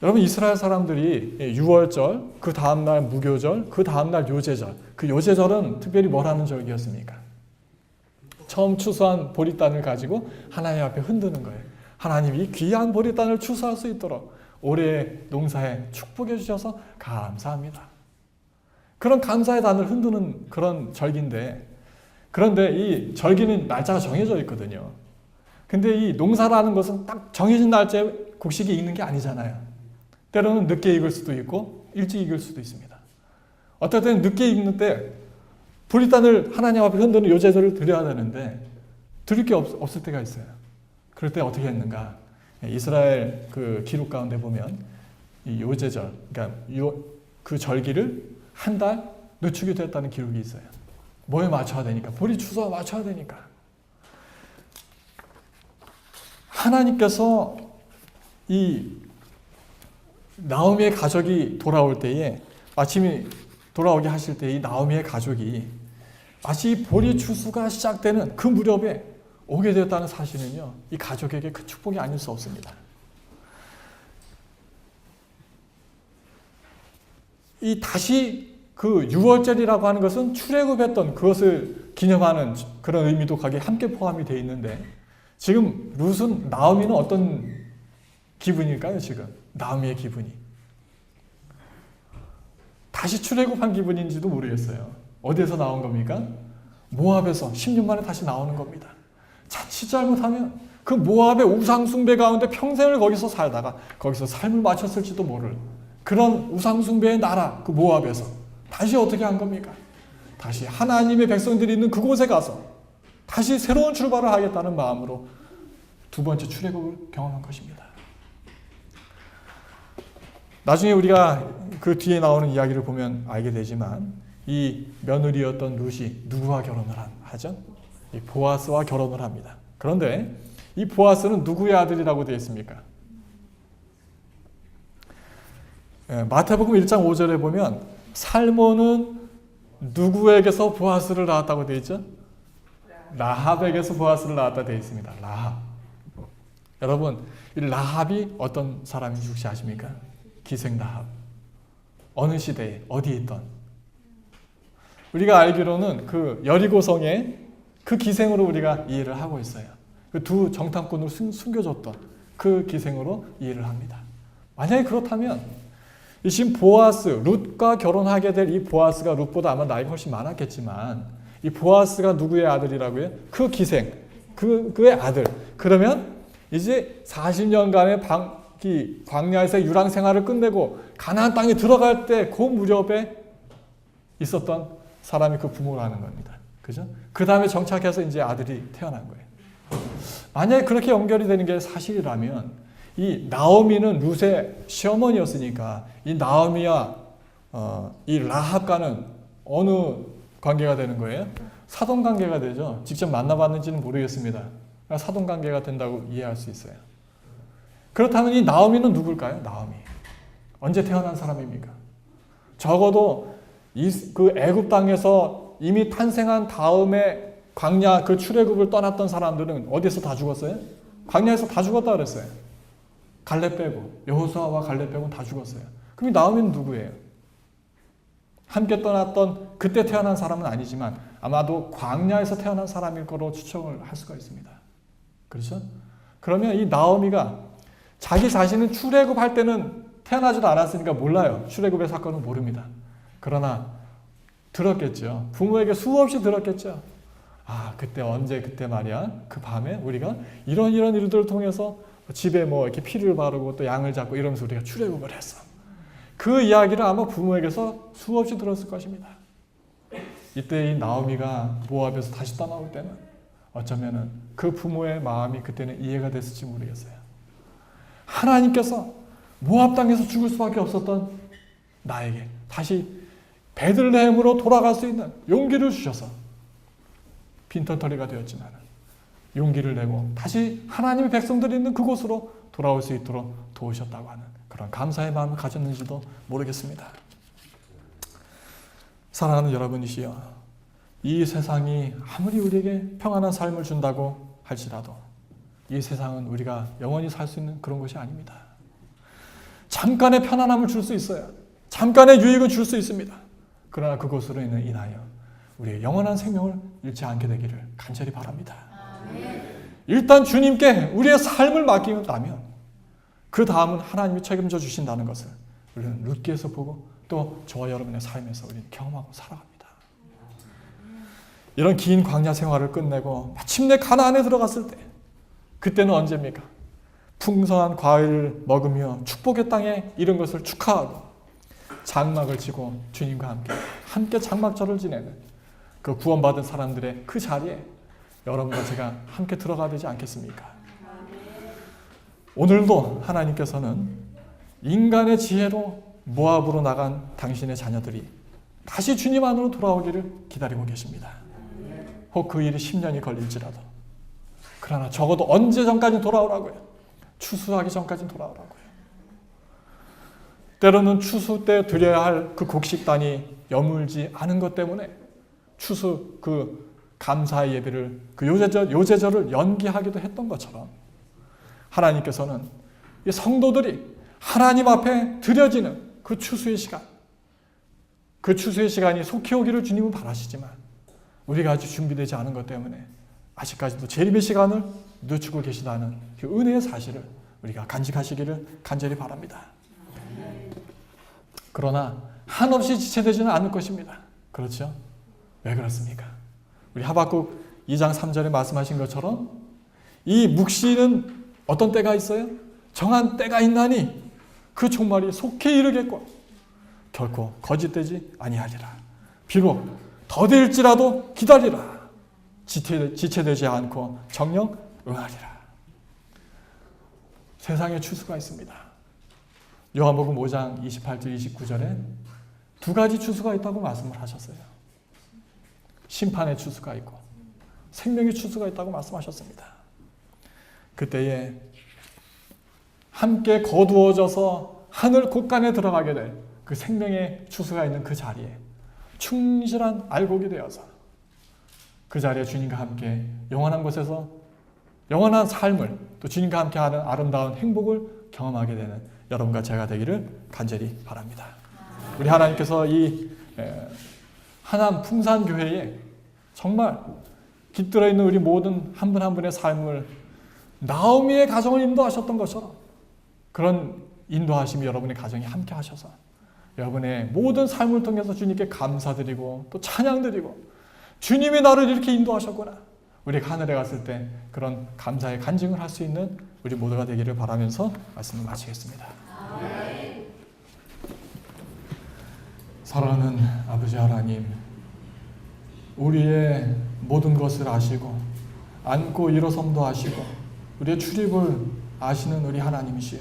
여러분, 이스라엘 사람들이 6월절, 그 다음날 무교절, 그 다음날 요제절, 그 요제절은 특별히 뭘 하는 절기였습니까? 처음 추수한 보리단을 가지고 하나님 앞에 흔드는 거예요. 하나님이 귀한 보리단을 추수할 수 있도록 올해의 농사에 축복해 주셔서 감사합니다. 그런 감사의 단을 흔드는 그런 절기인데, 그런데 이 절기는 날짜가 정해져 있거든요. 근데 이 농사라는 것은 딱 정해진 날짜에 곡식이 익는 게 아니잖아요. 때로는 늦게 익을 수도 있고 일찍 익을 수도 있습니다. 어떨 때는 늦게 익는 때 보리단을 하나님 앞에 흔드는 요제절을 드려야 되는데 드릴 게 없을 때가 있어요. 그럴 때 어떻게 했는가? 이스라엘 그 기록 가운데 보면 이 요제절, 그러니까 그 절기를 한 달 늦추게 됐다는 기록이 있어요. 뭐에 맞춰야 되니까? 보리 추수와 맞춰야 되니까. 하나님께서 이 나오미의 가족이 돌아올 때에, 마침이 돌아오게 하실 때 이 나오미의 가족이 마치 보리 추수가 시작되는 그 무렵에 오게 되었다는 사실은요, 이 가족에게 큰 축복이 아닐 수 없습니다. 이 다시 그 유월절이라고 하는 것은 출애굽했던 그것을 기념하는 그런 의미도 거기에 함께 포함이 되어 있는데, 지금 룻은, 나오미는 어떤 기분일까요? 지금 나오미의 기분이 다시 출애굽한 기분인지도 모르겠어요. 어디에서 나온 겁니까? 모압에서 10년 만에 다시 나오는 겁니다. 자칫 잘못하면 그 모압의 우상숭배 가운데 평생을 거기서 살다가 거기서 삶을 마쳤을지도 모를 그런 우상숭배의 나라, 그 모압에서 다시 어떻게 한 겁니까? 다시 하나님의 백성들이 있는 그곳에 가서 다시 새로운 출발을 하겠다는 마음으로 두 번째 출애굽을 경험한 것입니다. 나중에 우리가 그 뒤에 나오는 이야기를 보면 알게 되지만, 이 며느리였던 룻이 누구와 결혼을 하죠? 이 보아스와 결혼을 합니다. 그런데 이 보아스는 누구의 아들이라고 되어 있습니까? 마태복음 1장 5절에 보면 살몬은 누구에게서 보아스를 낳았다고 되어 있죠? 라합에게서 보아스를 낳았다 되어 있습니다. 라합. 여러분, 이 라합이 어떤 사람인지 혹시 아십니까? 기생 라합. 어느 시대에 어디에 있던, 우리가 알기로는 그 여리고성의 그 기생으로 우리가 이해를 하고 있어요. 그 두 정탐꾼으로 숨겨줬던 그 기생으로 이해를 합니다. 만약에 그렇다면 이 지금 보아스, 룻과 결혼하게 될 이 보아스가 룻보다 아마 나이가 훨씬 많았겠지만, 이 보아스가 누구의 아들이라고요? 그 기생, 그의 아들. 그러면 이제 40년간의 광야에서 유랑 생활을 끝내고 가나안 땅에 들어갈 때 그 무렵에 있었던 사람이 그 부모라는 겁니다. 그죠? 그 다음에 정착해서 이제 아들이 태어난 거예요. 만약에 그렇게 연결이 되는 게 사실이라면, 이 나오미는 룻의 시어머니였으니까 이 나오미와 이 라합과는 어느 관계가 되는 거예요? 사돈 관계가 되죠. 직접 만나봤는지는 모르겠습니다. 사돈 관계가 된다고 이해할 수 있어요. 그렇다면 이 나오미는 누굴까요? 나오미. 언제 태어난 사람입니까? 적어도 그 애굽 땅에서 이미 탄생한 다음에 광야 그 출애굽을 떠났던 사람들은 어디서 다 죽었어요? 광야에서 다 죽었다 그랬어요. 갈렙 빼고, 여호수아와 갈렙 빼고 다 죽었어요. 그럼 이 나오미는 누구예요? 함께 떠났던 그때 태어난 사람은 아니지만 아마도 광야에서 태어난 사람일 거로 추정을 할 수가 있습니다. 그렇죠? 그러면 이 나오미가 자기 자신은 출애굽할 때는 태어나지도 않았으니까 몰라요. 출애굽의 사건은 모릅니다. 그러나 들었겠죠. 부모에게 수없이 들었겠죠. 아, 그때 언제 그때 말이야. 그 밤에 우리가 이런 일들을 통해서 집에 뭐 이렇게 피를 바르고 또 양을 잡고 이러면서 우리가 출애굽을 했어. 그 이야기를 아마 부모에게서 수없이 들었을 것입니다. 이때 이 나오미가 모압에서 다시 떠나올 때는 어쩌면은 그 부모의 마음이 그때는 이해가 됐을지 모르겠어요. 하나님께서 모압 땅에서 죽을 수밖에 없었던 나에게 다시 베들레헴으로 돌아갈 수 있는 용기를 주셔서, 빈털터리가 되었지만 용기를 내고 다시 하나님의 백성들이 있는 그곳으로 돌아올 수 있도록 도우셨다고 하는 그런 감사의 마음을 가졌는지도 모르겠습니다. 사랑하는 여러분이시여, 이 세상이 아무리 우리에게 평안한 삶을 준다고 할지라도 이 세상은 우리가 영원히 살 수 있는 그런 곳이 아닙니다. 잠깐의 편안함을 줄 수 있어요. 잠깐의 유익을 줄 수 있습니다. 그러나 그곳으로 인하여 우리의 영원한 생명을 잃지 않게 되기를 간절히 바랍니다. 일단 주님께 우리의 삶을 맡긴다면 그 다음은 하나님이 책임져 주신다는 것을 우리는 룻기에서 보고 또 저와 여러분의 삶에서 우리는 경험하고 살아갑니다. 이런 긴 광야 생활을 끝내고 마침내 가나안에 들어갔을 때, 그때는 언제입니까? 풍성한 과일을 먹으며 축복의 땅에 이른 것을 축하하고 장막을 치고 주님과 함께 장막절을 지내는 그 구원받은 사람들의 그 자리에 여러분과 제가 함께 들어가야 되지 않겠습니까? 오늘도 하나님께서는 인간의 지혜로 모압으로 나간 당신의 자녀들이 다시 주님 안으로 돌아오기를 기다리고 계십니다. 혹 그 일이 10년이 걸릴지라도, 그러나 적어도 언제 전까지 돌아오라고요? 추수하기 전까지 돌아오라고요. 때로는 추수 때 드려야 할 그 곡식단이 여물지 않은 것 때문에 추수 그 감사의 예배를 그 요제절을 연기하기도 했던 것처럼 하나님께서는 이 성도들이 하나님 앞에 드려지는 그 추수의 시간, 그 추수의 시간이 속히 오기를 주님은 바라시지만 우리가 아직 준비되지 않은 것 때문에 아직까지도 재림의 시간을 늦추고 계시다는 그 은혜의 사실을 우리가 간직하시기를 간절히 바랍니다. 그러나 한없이 지체되지는 않을 것입니다. 그렇죠? 왜 그렇습니까? 우리 하박국 2장 3절에 말씀하신 것처럼 이 묵시는 어떤 때가 있어요? 정한 때가 있나니 그 종말이 속히 이르겠고 결코 거짓되지 아니하리라. 비록 더딜지라도 기다리라. 지체되지 않고 정녕 응하리라. 세상에 추수가 있습니다. 요한복음 5장 28절 29절에 두 가지 추수가 있다고 말씀을 하셨어요. 심판의 추수가 있고 생명의 추수가 있다고 말씀하셨습니다. 그때에 함께 거두어져서 하늘 곳간에 들어가게 될 그 생명의 추수가 있는 그 자리에 충실한 알곡이 되어서 그 자리에 주님과 함께 영원한 곳에서 영원한 삶을 또 주님과 함께하는 아름다운 행복을 경험하게 되는 여러분과 제가 되기를 간절히 바랍니다. 우리 하나님께서 이 하남 풍산교회에 정말 깃들어 있는 우리 모든 한 분 한 분의 삶을 나오미의 가정을 인도하셨던 것처럼 그런 인도하심이 여러분의 가정에 함께 하셔서 여러분의 모든 삶을 통해서 주님께 감사드리고 또 찬양드리고 주님이 나를 이렇게 인도하셨구나. 우리가 하늘에 갔을 때 그런 감사의 간증을 할 수 있는 우리 모두가 되기를 바라면서 말씀을 마치겠습니다. 사랑하는 아버지 하나님, 우리의 모든 것을 아시고 안고 일어섬도 아시고 우리의 출입을 아시는 우리 하나님이시여.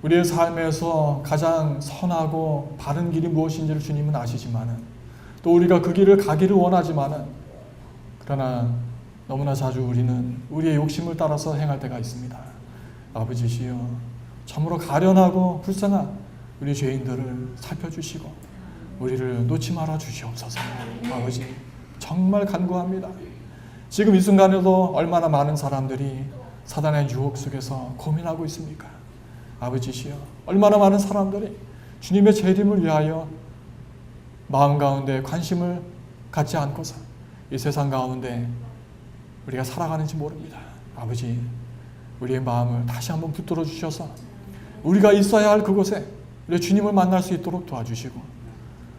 우리의 삶에서 가장 선하고 바른 길이 무엇인지를 주님은 아시지만은 또 우리가 그 길을 가기를 원하지만은 그러나 너무나 자주 우리는 우리의 욕심을 따라서 행할 때가 있습니다. 아버지시여, 참으로 가련하고 불쌍한 우리 죄인들을 살펴주시고 우리를 놓지 말아 주시옵소서. 아버지, 정말 간구합니다. 지금 이 순간에도 얼마나 많은 사람들이 사단의 유혹 속에서 고민하고 있습니까? 아버지시여, 얼마나 많은 사람들이 주님의 재림을 위하여 마음 가운데 관심을 갖지 않고서 이 세상 가운데 우리가 살아가는지 모릅니다. 아버지, 우리의 마음을 다시 한번 붙들어 주셔서 우리가 있어야 할 그곳에 우리 주님을 만날 수 있도록 도와주시고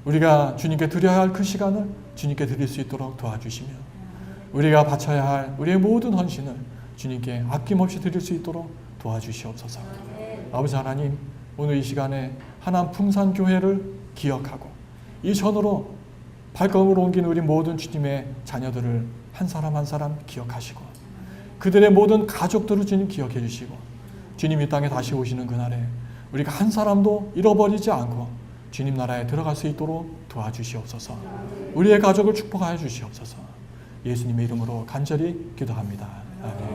우리가 주님께 드려야 할 그 시간을 주님께 드릴 수 있도록 도와주시며 우리가 바쳐야 할 우리의 모든 헌신을 주님께 아낌없이 드릴 수 있도록 도와주시옵소서. 아버지 하나님, 오늘 이 시간에 하남 풍산교회를 기억하고 이 전으로 발걸음을 옮긴 우리 모든 주님의 자녀들을 한 사람 한 사람 기억하시고 그들의 모든 가족들을 주님 기억해 주시고 주님 이 땅에 다시 오시는 그날에 우리가 한 사람도 잃어버리지 않고 주님 나라에 들어갈 수 있도록 도와주시옵소서. 우리의 가족을 축복하여 주시옵소서. 예수님의 이름으로 간절히 기도합니다. 아멘.